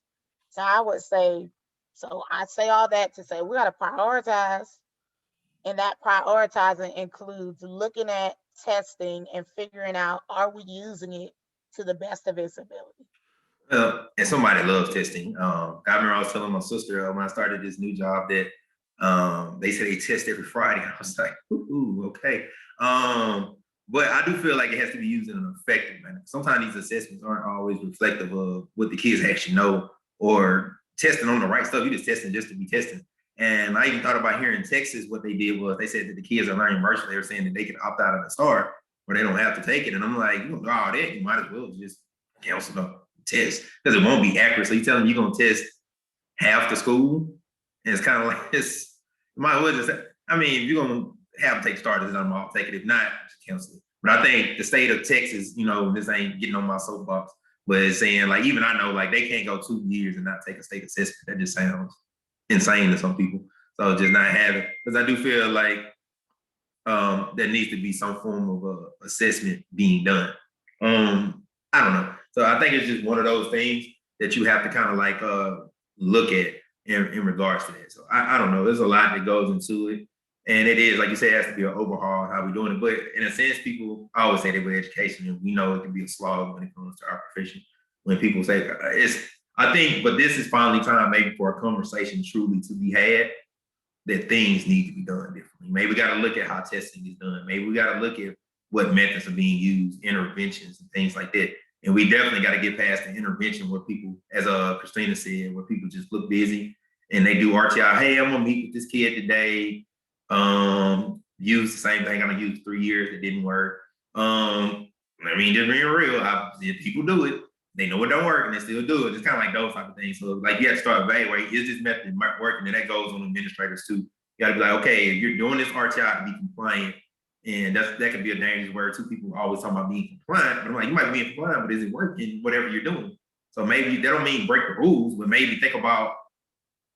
So I say all that to say we got to prioritize, and that prioritizing includes looking at testing and figuring out, are we using it to the best of its ability? And somebody loves testing. I remember I was telling my sister when I started this new job that they said they test every Friday. I was like, ooh, okay. but I do feel like it has to be used in an effective manner. Sometimes these assessments aren't always reflective of what the kids actually know or testing on the right stuff. You just testing just to be testing. And I even thought about here in Texas, what they did was they said that the kids are learning virtually. They were saying that they can opt out of the STAR where they don't have to take it. And I'm like, you don't do all that, you might as well just cancel the test because it won't be accurate. So you tell them you're gonna test half the school, and it's kind of like this. You might as well just. I mean, if you're gonna have to take starters, I'll take it. If not, just cancel it. But I think the state of Texas, this ain't getting on my soapbox, but it's saying like even I know like they can't go 2 years and not take a state assessment. That just sounds insane to some people. So just not have it because I do feel like there needs to be some form of assessment being done. I don't know. So I think it's just one of those things that you have to kind of like look at in regards to that. So I don't know. There's a lot that goes into it. And it is, like you said, it has to be an overhaul of how we're doing it. But in a sense, people always say that with education, and we know it can be a slog when it comes to our profession. When people say I think, but this is finally time maybe for a conversation truly to be had that things need to be done differently. Maybe we got to look at how testing is done. Maybe we got to look at what methods are being used, interventions and things like that. And we definitely got to get past the intervention where people, as Christina said, where people just look busy and they do RTI. Hey, I'm gonna meet with this kid today. Use the same thing I'm gonna use 3 years. It didn't work. Just being real, if people do it, they know it don't work and they still do it. It's kind of like those type of things. So like you have to start evaluating, is this method working? And that goes on administrators too. You got to be like, okay, if you're doing this RTI to be compliant, and that can be a dangerous word too. People always talk about being compliant, but I'm like, you might be being compliant, but is it working? Whatever you're doing. So maybe that don't mean break the rules, but maybe think about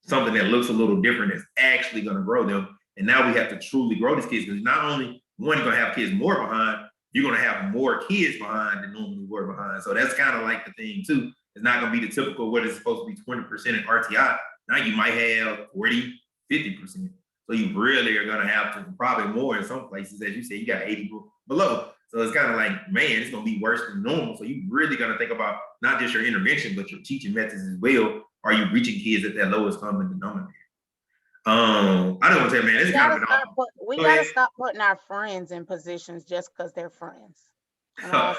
something that looks a little different that's actually going to grow them. And now we have to truly grow these kids because not only one, you're going to have kids more behind, you're going to have more kids behind than normally were behind. So that's kind of like the thing too. It's not going to be the typical what is supposed to be 20% in RTI. Now you might have 40, 50%. So you really are going to have to, probably more in some places, as you said, you got 80 below. So it's kind of like, man, it's going to be worse than normal. So you really got to think about not just your intervention, but your teaching methods as well. Are you reaching kids at that lowest common denominator? I don't want to say, man, this we gotta stop putting our friends in positions just because they're friends. Because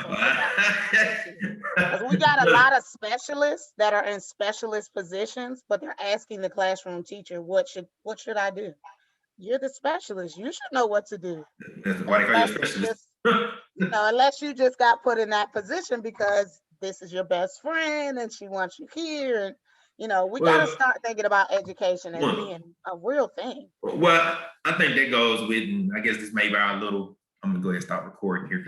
we got a lot of specialists that are in specialist positions, but they're asking the classroom teacher, what should I do? You're the specialist. You should know what to do. Why they call you a specialist? Unless you just got put in that position because this is your best friend and she wants you here. And we got to start thinking about education as being a real thing. Well, I think that goes with, and I guess this may be our little, I'm going to go ahead and stop recording here.